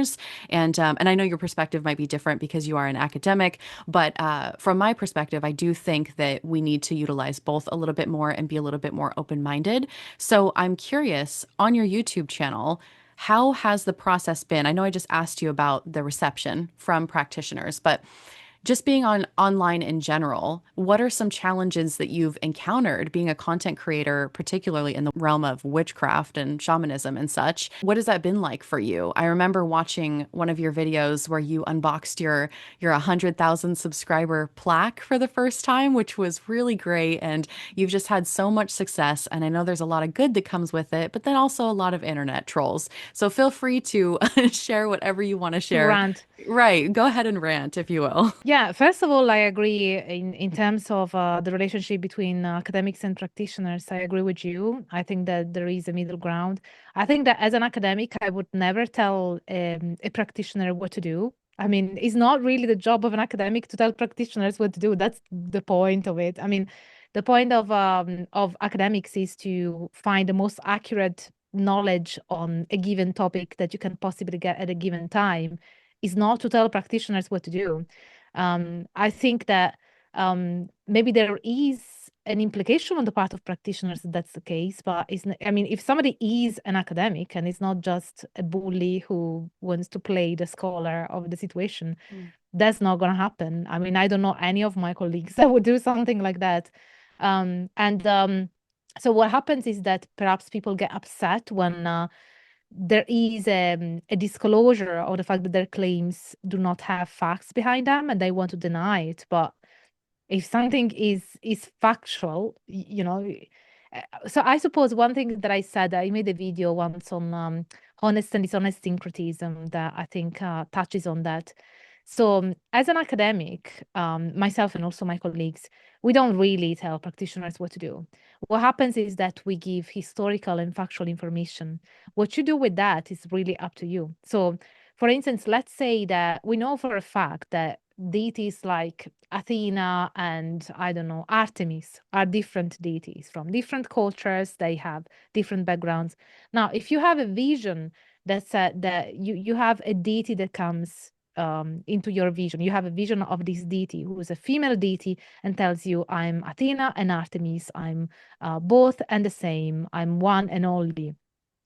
And I know your perspective might be different because you are an academic, but from my perspective, I do think that we need to utilize both a little bit more and be a little bit more open-minded. So I'm curious, on your YouTube channel, how has the process been? I know I just asked you about the reception from practitioners, but just being online in general, what are some challenges that you've encountered being a content creator, particularly in the realm of witchcraft and shamanism and such? What has that been like for you? I remember watching one of your videos where you unboxed your 100,000 subscriber plaque for the first time, which was really great. And you've just had so much success. And I know there's a lot of good that comes with it, but then also a lot of internet trolls. So feel free to share whatever you want to To share. rant. Right. Go ahead and rant, if you will. Yeah, first of all, I agree in terms of the relationship between academics and practitioners. I agree with you. I think that there is a middle ground. I think that as an academic, I would never tell a practitioner what to do. I mean, it's not really the job of an academic to tell practitioners what to do. That's the point of it. I mean, the point of academics is to find the most accurate knowledge on a given topic that you can possibly get at a given time. Is not to tell practitioners what to do. I think that maybe there is an implication on the part of practitioners that that's the case, but I mean, if somebody is an academic and is not just a bully who wants to play the scholar of the situation, that's not going to happen. I mean, I don't know any of my colleagues that would do something like that. So what happens is that perhaps people get upset when there is a disclosure of the fact that their claims do not have facts behind them and they want to deny it. But if something is factual, so I suppose one thing that I said, I made a video once on honest and dishonest syncretism that I think touches on that. So as an academic, myself and also my colleagues, we don't really tell practitioners what to do. What happens is that we give historical and factual information. What you do with that is really up to you. So, for instance, let's say that we know for a fact that deities like Athena and, I don't know, Artemis are different deities from different cultures. They have different backgrounds. Now, if you have a vision that you have a deity that comes into your vision, you have a vision of this deity who is a female deity and tells you, I'm Athena and Artemis, I'm both and the same, I'm one and only.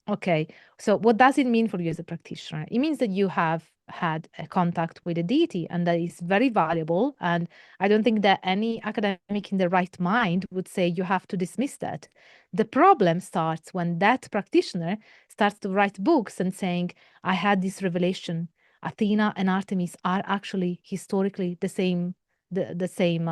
Okay, so what does it mean for you as a practitioner? It means that you have had a contact with a deity, and that is very valuable. And I don't think that any academic in the right mind would say you have to dismiss that. The problem starts when that practitioner starts to write books and saying, I had this revelation. Athena and Artemis are actually historically the same, the same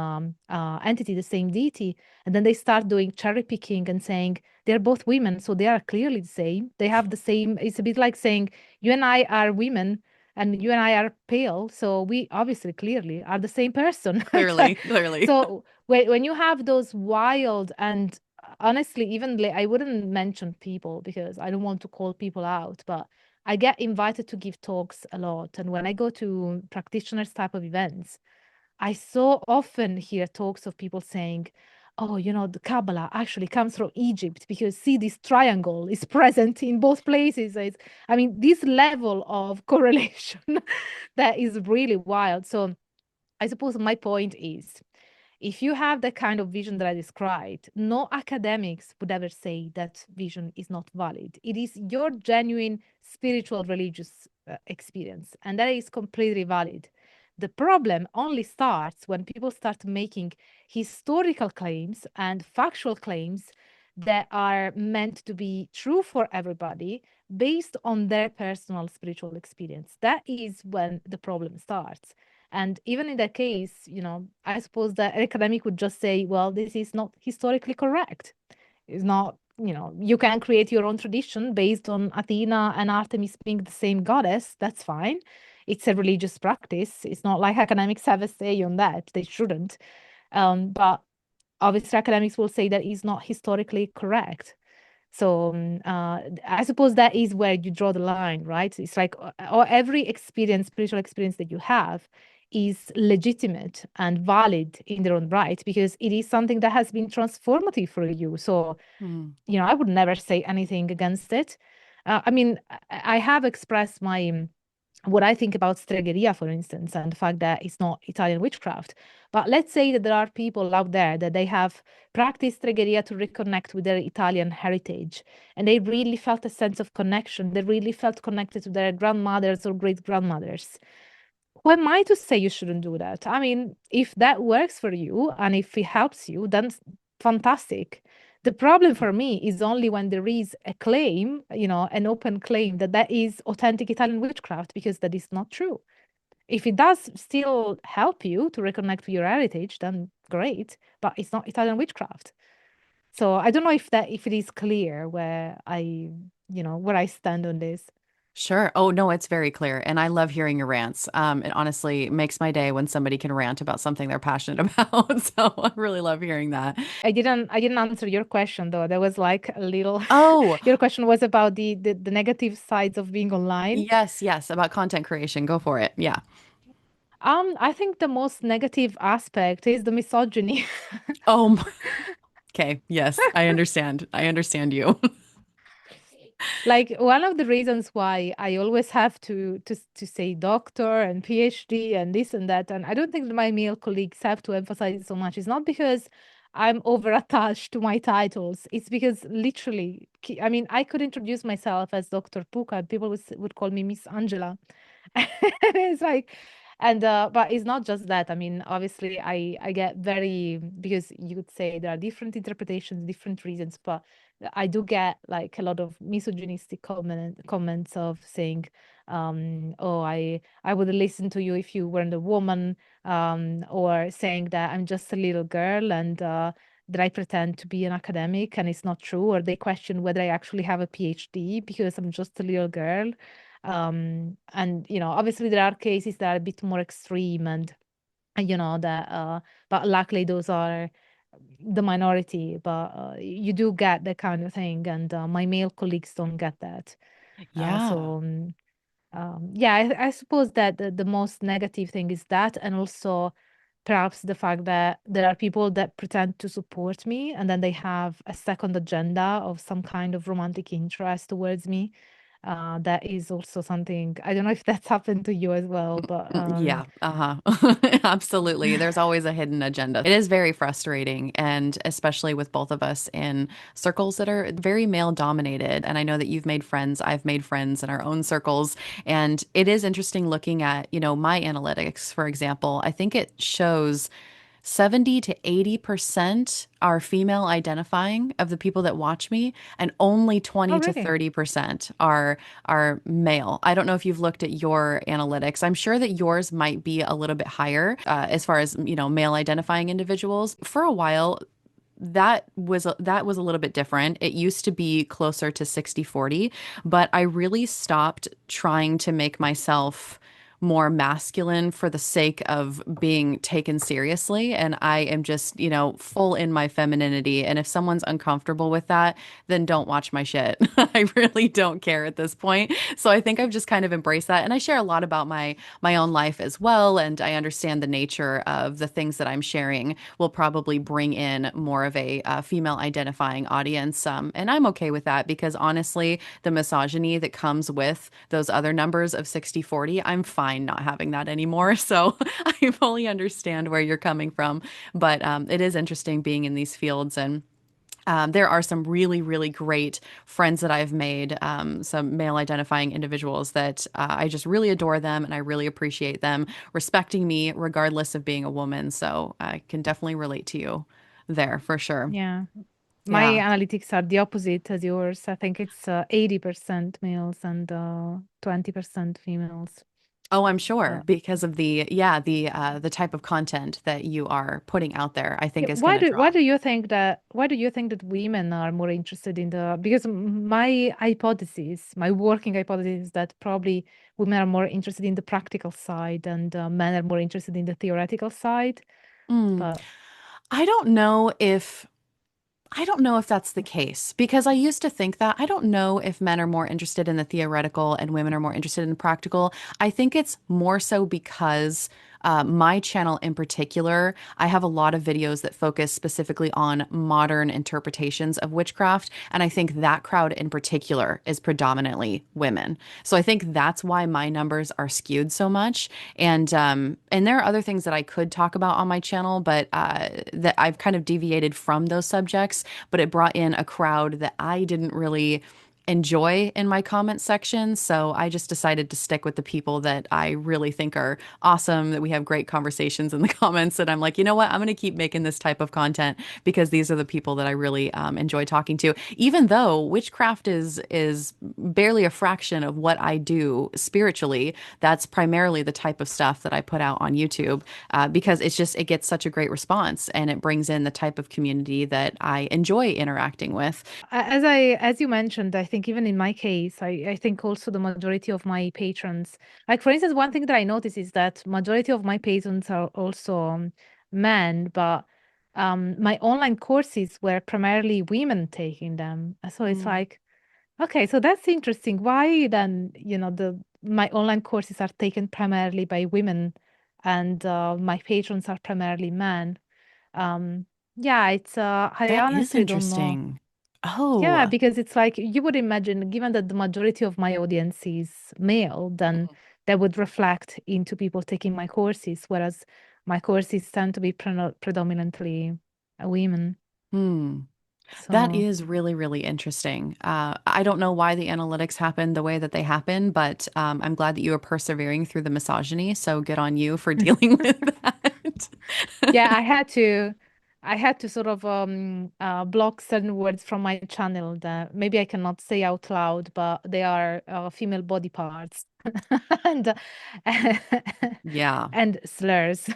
entity, the same deity. And then they start doing cherry picking and saying, they're both women, so they are clearly the same. They have the same. It's a bit like saying, you and I are women, and you and I are pale, so we obviously clearly are the same person. Clearly, clearly. So when you have those wild and honestly, even I wouldn't mention people because I don't want to call people out, but I get invited to give talks a lot. And when I go to practitioners type of events, I so often hear talks of people saying, oh, the Kabbalah actually comes from Egypt because see, this triangle is present in both places. I mean, this level of correlation that is really wild. So I suppose my point is if you have the kind of vision that I described, no academics would ever say that vision is not valid. It is your genuine spiritual religious experience, and that is completely valid. The problem only starts when people start making historical claims and factual claims that are meant to be true for everybody based on their personal spiritual experience. That is when the problem starts. And even in that case, I suppose that an academic would just say, well, this is not historically correct. It's not, you can create your own tradition based on Athena and Artemis being the same goddess. That's fine. It's a religious practice. It's not like academics have a say on that. They shouldn't. But obviously, academics will say that is not historically correct. So I suppose that is where you draw the line, right? It's like or every experience, spiritual experience that you have is legitimate and valid in their own right because it is something that has been transformative for you. So, Mm. I would never say anything against it. I mean, I have expressed my what I think about stregheria, for instance, and the fact that it's not Italian witchcraft. But let's say that there are people out there that they have practiced stregheria to reconnect with their Italian heritage, and they really felt a sense of connection. They really felt connected to their grandmothers or great grandmothers. Who am I to say you shouldn't do that? I mean, if that works for you and if it helps you, then fantastic. The problem for me is only when there is a claim, an open claim that that is authentic Italian witchcraft, because that is not true. If it does still help you to reconnect with your heritage, then great, but it's not Italian witchcraft. So I don't know if it is clear where I stand on this. Sure. Oh, no, it's very clear. And I love hearing your rants. It honestly makes my day when somebody can rant about something they're passionate about. So I really love hearing that. I didn't answer your question though. There was like a little Oh, your question was about the negative sides of being online. yes, yes, about content creation. Go for it. Yeah. I think the most negative aspect is the misogyny. Oh, okay. Yes, I understand. I understand you. Like one of the reasons why I always have to say doctor and PhD and this and that, and I don't think that my male colleagues have to emphasize it so much. It's not because I'm over attached to my titles. It's because literally, I mean, I could introduce myself as Dr. Puca, and people would call me Miss Angela. And it's like, and but it's not just that. I mean, obviously, I get very because you could say there are different interpretations, different reasons, but I do get like a lot of misogynistic comments of saying, "Oh, I would listen to you if you weren't a woman," or saying that I'm just a little girl and that I pretend to be an academic and it's not true, or they question whether I actually have a PhD because I'm just a little girl. And obviously there are cases that are a bit more extreme and that but luckily those are the minority, but you do get that kind of thing, and my male colleagues don't get that. Yeah. Yeah, I suppose that the most negative thing is that, and also perhaps the fact that there are people that pretend to support me and then they have a second agenda of some kind of romantic interest towards me. That is also something, I don't know if that's happened to you as well, but Yeah, uh-huh. Absolutely. There's always a hidden agenda. It is very frustrating, and especially with both of us in circles that are very male dominated. And I know that you've made friends, I've made friends in our own circles. And it is interesting looking at, my analytics, for example. I think it shows 70 to 80% are female identifying of the people that watch me, and only oh 20 to really? 30% are male. I don't know if you've looked at your analytics. I'm sure that yours might be a little bit higher as far as, male identifying individuals. For a while, that was a little bit different. It used to be closer to 60/40, but I really stopped trying to make myself more masculine for the sake of being taken seriously. And I am just, full in my femininity. And if someone's uncomfortable with that, then don't watch my shit. I really don't care at this point. So I think I've just kind of embraced that. And I share a lot about my own life as well. And I understand the nature of the things that I'm sharing will probably bring in more of a female identifying audience. And I'm okay with that because honestly, the misogyny that comes with those other numbers of 60/40, I'm fine not having that anymore. So I fully understand where you're coming from. But it is interesting being in these fields. And there are some really, really great friends that I've made, some male identifying individuals that I just really adore them and I really appreciate them respecting me regardless of being a woman. So I can definitely relate to you there for sure. Yeah. My Yeah. analytics are the opposite as yours. I think it's 80% males and 20% females. Oh, I'm sure But because of the type of content that you are putting out there, I yeah, think is going to draw. why do you think that women are more interested in the because my hypothesis, my working hypothesis is that probably women are more interested in the practical side and men are more interested in the theoretical side. Mm, But I don't know if I don't know if that's the case because I used to think that. I don't know if men are more interested in the theoretical and women are more interested in the practical. I think it's more so because my channel in particular, I have a lot of videos that focus specifically on modern interpretations of witchcraft. And I think that crowd in particular is predominantly women. So I think that's why my numbers are skewed so much. And there are other things that I could talk about on my channel, but that I've kind of deviated from those subjects. But it brought in a crowd that I didn't really enjoy in my comment section. So I just decided to stick with the people that I really think are awesome, that we have great conversations in the comments. And I'm like, you know what? I'm going to keep making this type of content because these are the people that I really enjoy talking to. Even though witchcraft is barely a fraction of what I do spiritually, that's primarily the type of stuff that I put out on YouTube because it gets such a great response and it brings in the type of community that I enjoy interacting with. as you mentioned, I think even in my case, I think also the majority of my patrons, like for instance, one thing that I notice is that majority of my patrons are also men, but my online courses were primarily women taking them. So it's Mm. like, okay, so that's interesting. Why then, the my online courses are taken primarily by women and my patrons are primarily men. Um, yeah, it's I That is honestly don't know. interesting. Yeah, Oh. because it's like you would imagine, given that the majority of my audience is male, then that would reflect into people taking my courses, whereas my courses tend to be predominantly women. Hmm. That So, is really, really interesting. I don't know why the analytics happened the way that they happen, but I'm glad that you are persevering through the misogyny. So good on you for dealing with that. yeah, I had to sort of block certain words from my channel that maybe I cannot say out loud, but they are female body parts and Yeah. and slurs.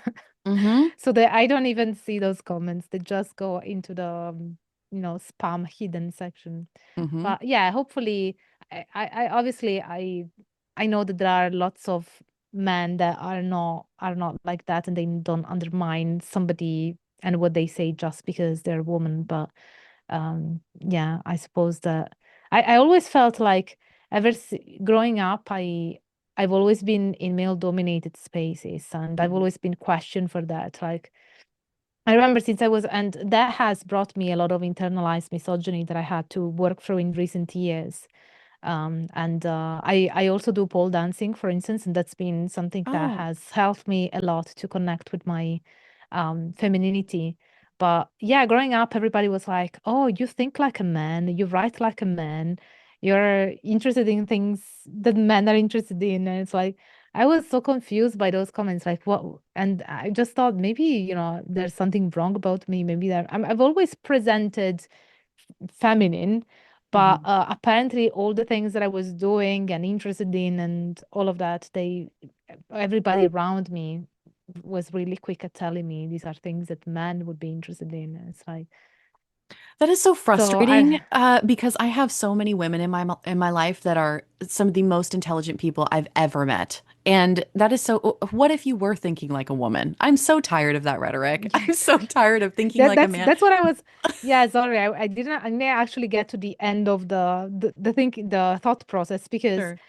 Mm-hmm. So that I don't even see those comments. They just go into the spam hidden section. Mm-hmm. But yeah, hopefully, I obviously I know that there are lots of men that are not like that, and they don't undermine somebody and what they say just because they're a woman. But yeah, I suppose that I always felt like growing up, I've always been in male dominated spaces, and I've Mm-hmm. always been questioned for that. Like I remember since I was, and that has brought me a lot of internalized misogyny that I had to work through in recent years. And I also do pole dancing, for instance, and that's been something that Oh, has helped me a lot to connect with my femininity. But yeah, growing up, everybody was like, "Oh, you think like a man, you write like a man, you're interested in things that men are interested in." And it's like I was so confused by those comments, like what? And I just thought maybe there's something wrong about me. Maybe I've always presented feminine, but mm-hmm. apparently all the things that I was doing and interested in and all of that, everybody around me was really quick at telling me these are things that men would be interested in. And it's like, That is so So frustrating because I have so many women in my life that are some of the most intelligent people I've ever met. And that is so, what if you were thinking like a woman? I'm so tired of that rhetoric. I'm yes. so tired of thinking That like a man. that's what I was. Yeah, sorry, I didn't actually get to the end of the thought process because Sure.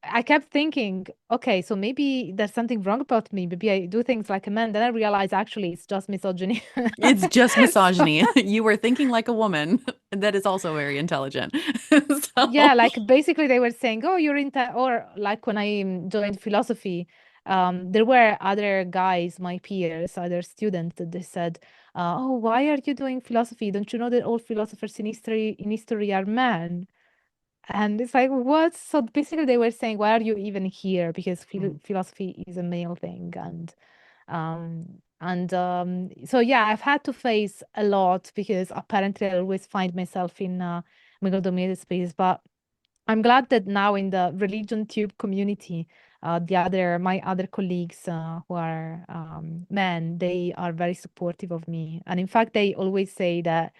I kept thinking, okay, so maybe there's something wrong about me. Maybe I do things like a man. Then I realized actually it's just misogyny. It's just So misogyny. You were thinking like a woman that is also very intelligent. yeah, So, like basically they were saying, "Oh, you're into," or like when I joined philosophy, there were other guys, my peers, other students, that they said, "Oh, why are you doing philosophy? Don't you know that all philosophers in history are men?" And it's like, what? So basically, they were saying, "Why are you even here? Because mm, philosophy is a male thing." So yeah, I've had to face a lot because apparently I always find myself in male-dominated space, but I'm glad that now in the religion tube community, my other colleagues who are men, they are very supportive of me. And in fact, they always say that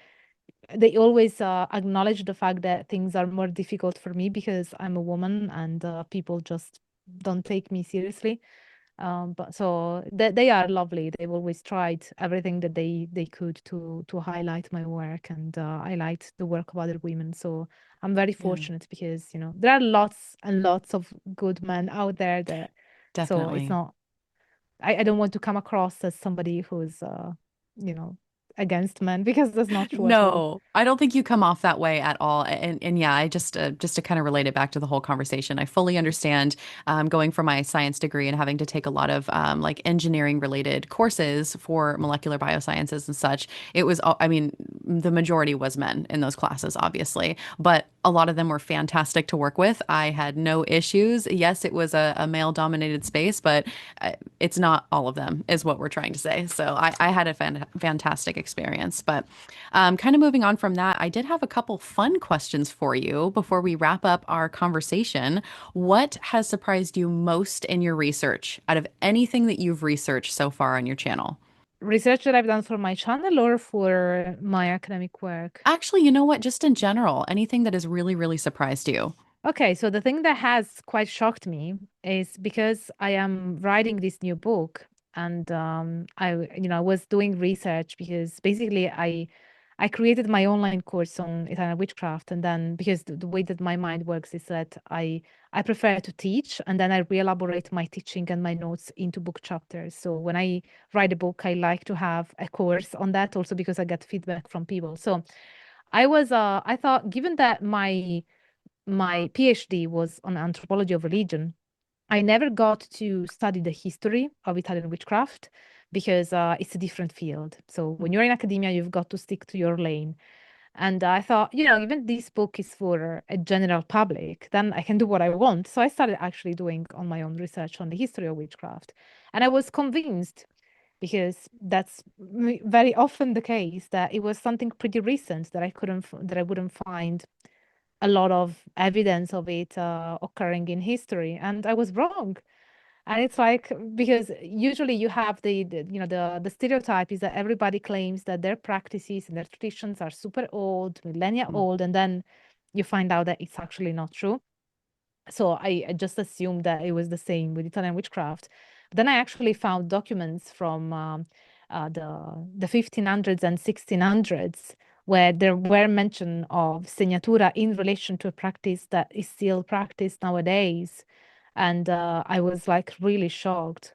they always acknowledge the fact that things are more difficult for me because I'm a woman and people just don't take me seriously. But so they are lovely. They've always tried everything that they could to highlight my work and highlight the work of other women. So I'm very yeah, fortunate because there are lots and lots of good men out there that so it's definitely. not I don't want to come across as somebody who's you know against men because that's not true at all. No, I don't think you come off that way at all. And yeah, I just to kind of relate it back to the whole conversation, I fully understand going for my science degree and having to take a lot of like engineering related courses for molecular biosciences and such. It was, I mean, the majority was men in those classes, obviously, but a lot of them were fantastic to work with. I had no issues. Yes, it was a male dominated space, but it's not all of them, is what we're trying to say. So I had a fantastic experience. But kind of moving on from that, I did have a couple fun questions for you before we wrap up our conversation. What has surprised you most in your research out of anything that you've researched so far on your channel? Research that I've done for my channel or for my academic work. Actually, you know what? Just in general, anything that has really, really surprised you. Okay, so the thing that has quite shocked me is because I am writing this new book and I was doing research because basically I created my online course on Italian witchcraft and then because the way that my mind works is that I prefer to teach and then I re-elaborate my teaching and my notes into book chapters. So when I write a book, I like to have a course on that also because I get feedback from people. So I thought given that my PhD was on anthropology of religion. I never got to study the history of Italian witchcraft because it's a different field. So when you're in academia, you've got to stick to your lane. And I thought, even this book is for a general public, then I can do what I want. So I started actually doing on my own research on the history of witchcraft. And I was convinced because that's very often the case that it was something pretty recent that that I wouldn't find a lot of evidence of it occurring in history, and I was wrong. And it's like because usually you have the stereotype is that everybody claims that their practices and their traditions are super old, millennia Mm, old, and then you find out that it's actually not true. So I just assumed that it was the same with Italian witchcraft. But then I actually found documents from the 1500s and 1600s where there were mention of segnatura in relation to a practice that is still practiced nowadays. And I was like really shocked.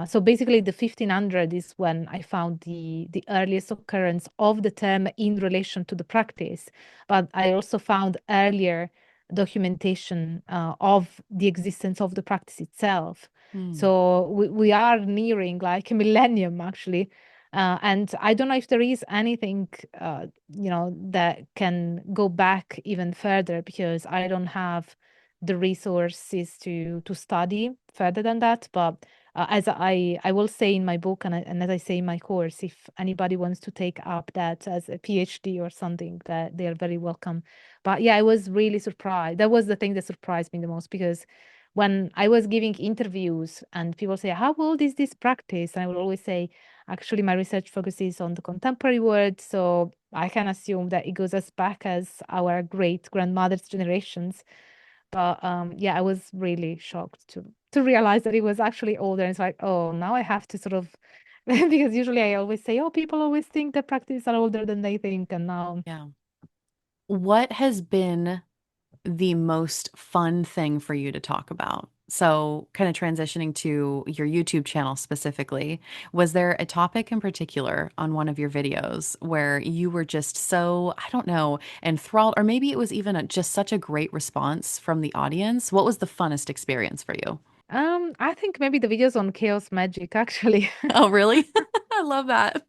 So basically, the 1500 is when I found the earliest occurrence of the term in relation to the practice. But I also found earlier documentation of the existence of the practice itself. mm, So we are nearing like a millennium actually. And I don't know if there is anything, that can go back even further because I don't have the resources to study further than that. But as I will say in my book and as I say in my course, if anybody wants to take up that as a PhD or something, that they are very welcome. But yeah, I was really surprised. That was the thing that surprised me the most because when I was giving interviews and people say, "How old is this practice?" And I will always say, "Actually, my research focuses on the contemporary world, so I can assume that it goes as back as our great grandmother's generations. But yeah, I was really shocked to realize that it was actually older. And it's like, oh, now I have to sort of because usually I always say, oh, people always think that practices are older than they think, and now. Yeah. What has been the most fun thing for you to talk about? So, kind of transitioning to your YouTube channel specifically, was there a topic in particular on one of your videos where you were just so, I don't know, enthralled, or maybe it was even just such a great response from the audience? What was the funnest experience for you? I think maybe the videos on chaos magic actually. Oh, really? I love that.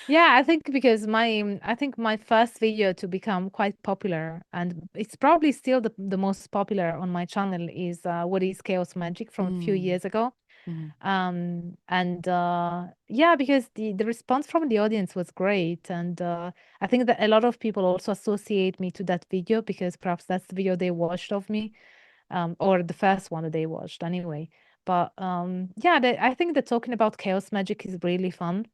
Yeah, I think because I think my first video to become quite popular, and it's probably still the most popular on my channel, is what is chaos magic from a few Mm, years ago. mhm. And yeah, because the response from the audience was great, and I think that a lot of people also associate me to that video because perhaps that's the video they watched of me, or the first one that they watched anyway. But yeah, I think that talking about chaos magic is really fun.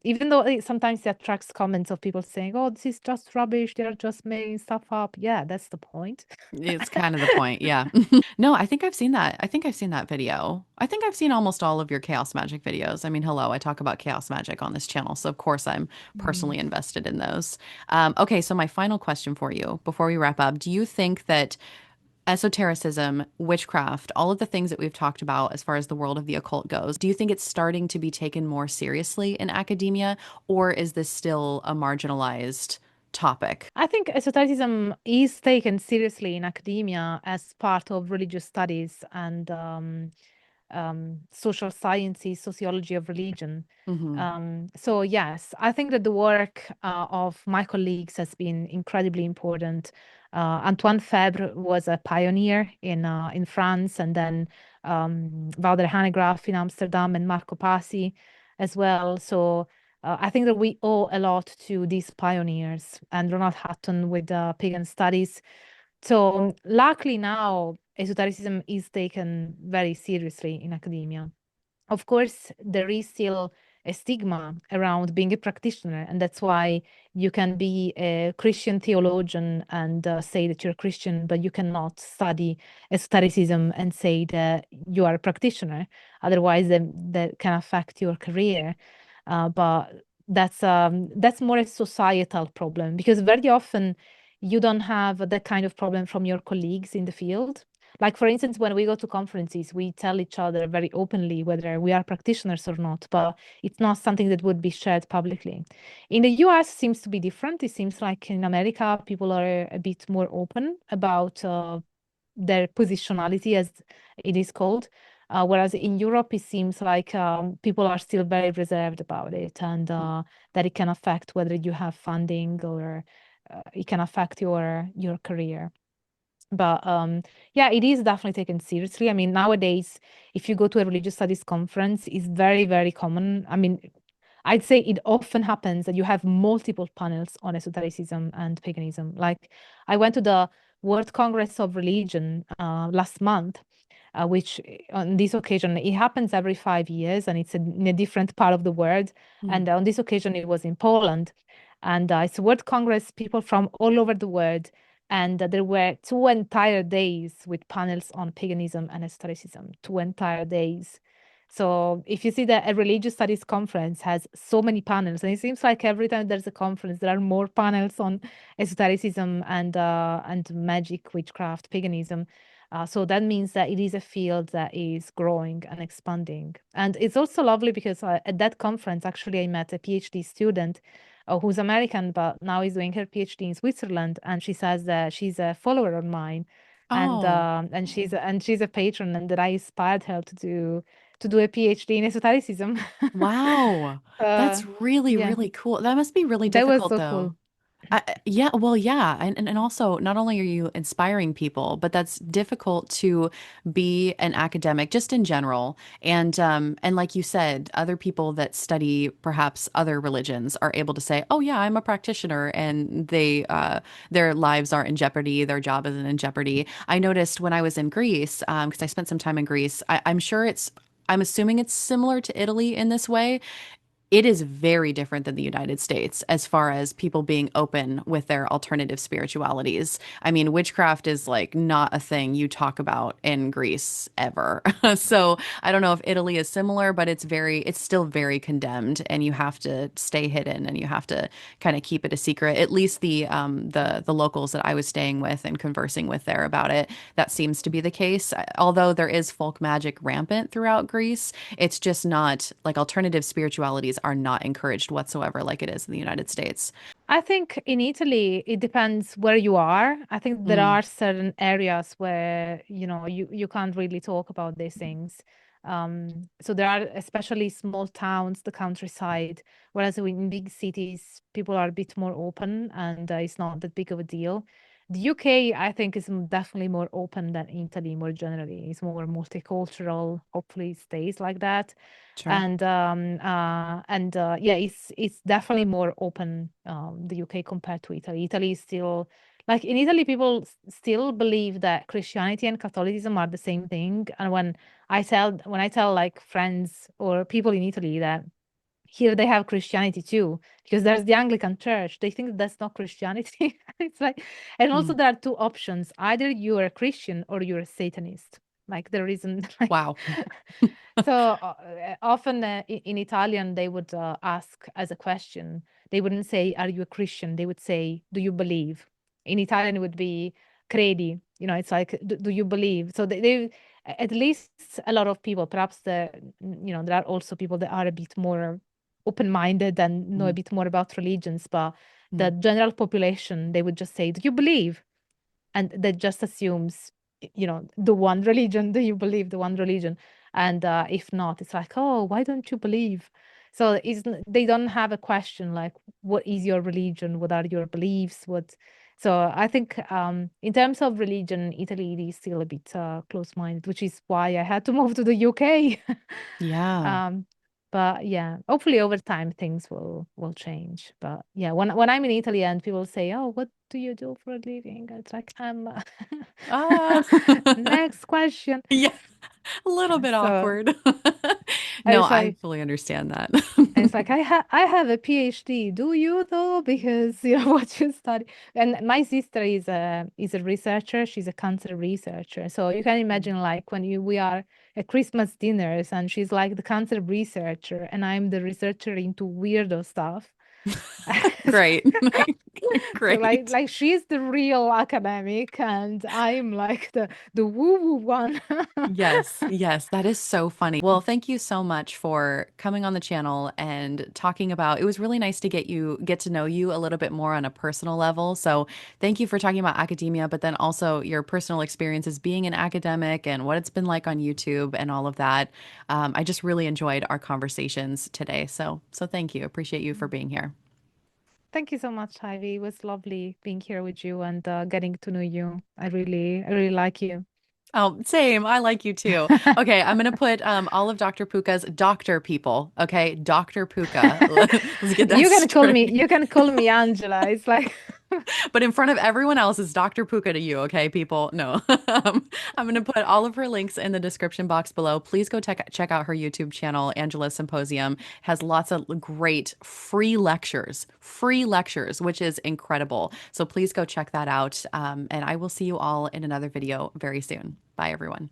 Even though sometimes it attracts comments of people saying, "Oh, this is just rubbish. They're just making stuff up." Yeah, that's the point. It's kind of the point. Yeah. No, I think I've seen that. I think I've seen that video. I think I've seen almost all of your chaos magic videos. I mean, hello, I talk about chaos magic on this channel. So, of course, I'm personally Mm. invested in those. Okay. So, my final question for you before we wrap up, do you think that esotericism, witchcraft, all of the things that we've talked about as far as the world of the occult goes, do you think it's starting to be taken more seriously in academia, or is this still a marginalized topic? I think esotericism is taken seriously in academia as part of religious studies and social sciences, sociology of religion. Hmm. So yes, I think that the work of my colleagues has been incredibly important. Antoine Fabre was a pioneer in France, and then Wouter Hanegraaff in Amsterdam, and Marco Pasi as well. So I think that we owe a lot to these pioneers, and Ronald Hutton with pagan studies. So luckily now, esotericism is taken very seriously in academia. Of course, there is still a stigma around being a practitioner, and that's why you can be a Christian theologian and say that you're a Christian, but you cannot study esotericism and say that you are a practitioner. Otherwise, that can affect your career. But that's more a societal problem because very often you don't have that kind of problem from your colleagues in the field. Like, for instance, when we go to conferences, we tell each other very openly whether we are practitioners or not, but it's not something that would be shared publicly. In the US, seems to be different. It seems like in America, people are a bit more open about their positionality, as it is called. Whereas in Europe, it seems like people are still very reserved about it, and that it can affect whether you have funding or it can affect your career. But yeah, it is definitely taken seriously. I mean, nowadays, if you go to a religious studies conference, it's very, very common. I mean, I'd say it often happens that you have multiple panels on esotericism and paganism. Like, I went to the World Congress of Religion last month, which on this occasion, it happens every 5 years and it's in a different part of the world. And on this occasion, it was in Poland. And it's a World Congress, people from all over the world. And there were 2 entire days with panels on paganism and esotericism, 2 entire days. So if you see that a religious studies conference has so many panels, and it seems like every time there's a conference, there are more panels on esotericism and magic, witchcraft, paganism. So that means that it is a field that is growing and expanding. And it's also lovely because at that conference, actually, I met a PhD student who's American, but now is doing her PhD in Switzerland, and she says that she's a follower of mine, Oh. and she's a patron, and that I inspired her to do a PhD in esotericism. Wow. uh, That's really, yeah, really cool. That must be really that was difficult so though. cool. Yeah, well, yeah. And also, not only are you inspiring people, but that's difficult to be an academic just in general. And like you said, other people that study perhaps other religions are able to say, "Oh yeah, I'm a practitioner," and their lives aren't in jeopardy, their job isn't in jeopardy. I noticed when I was in Greece, because I spent some time in Greece, I'm sure I'm assuming it's similar to Italy in this way. it is very different than the United States as far as people being open with their alternative spiritualities. I mean, witchcraft is like not a thing you talk about in Greece ever. So I don't know if Italy is similar, but it's still very condemned, and you have to stay hidden and you have to kind of keep it a secret. At least the locals that I was staying with and conversing with there about it, that seems to be the case. Although there is folk magic rampant throughout Greece, it's just not like alternative spiritualities are not encouraged whatsoever like it is in the United States. I think in Italy, it depends where you are. I think there Mm, are certain areas where, you can't really talk about these things. So there are especially small towns, the countryside, whereas in big cities, people are a bit more open and it's not that big of a deal. The UK, I think, is definitely more open than Italy more generally. It's more multicultural. Hopefully, it stays like that. sure. And yeah, it's definitely more open, the UK compared to Italy. Italy is still, like, in Italy, people still believe that Christianity and Catholicism are the same thing. And when I tell like friends or people in Italy that here they have Christianity too, because there's the Anglican Church, they think that's not Christianity. It's like, and also Mm, there are two options: either you're a Christian or you're a Satanist. Like, there isn't like. wow. So often, in Italian, they would ask as a question. They wouldn't say, "Are you a Christian?" They would say, "Do you believe?" In Italian, it would be "credi." It's like, "Do you believe?" So at least a lot of people, perhaps there are also people that are a bit more open-minded and know a Mm, bit more about religions, but the mm, general population, they would just say, "Do you believe?" And that just assumes, the one religion. Do you believe the one religion? And if not, it's like, oh, why don't you believe? So they don't have a question like, what is your religion? What are your beliefs? So I think, in terms of religion, Italy is still a bit close-minded, which is why I had to move to the UK. yeah. um, but yeah, hopefully over time things will change. But yeah, when I'm in Italy and people say, "Oh, what do you do for a living?" It's like, Ah. next question. Yeah, a little bit So awkward. No, it's I like fully understand that. it's like, I have a PhD. Do you though? Because what you study. And my sister is a researcher. She's a cancer researcher. So you can imagine, like, when we are at Christmas dinners and she's like the cancer researcher and I'm the researcher into weirdo stuff. Great. So like Great. like she's the real academic and I'm like the woo-woo one. Yes, yes, that is so funny. Well, thank you so much for coming on the channel and talking about. It was really nice to get to know you a little bit more on a personal level. So, thank you for talking about academia, but then also your personal experiences being an academic and what it's been like on YouTube and all of that. I just really enjoyed our conversations today. So thank you. Appreciate you for being here. Thank you so much, Ivy. It was lovely being here with you and getting to know you. I really like you. Oh, same. I like you too. Okay, I'm gonna put all of Dr. Puka's doctor people. Okay, Dr. Puka. Let's get that straight. You can call me Angela. It's like But in front of everyone else is Dr. Puka to you, okay, people? No. I'm gonna put all of her links in the description box below. Please go check out her YouTube channel, Angela Symposium. Has lots of great free lectures, which is incredible. So please go check that out. And I will see you all in another video very soon. Bye, everyone.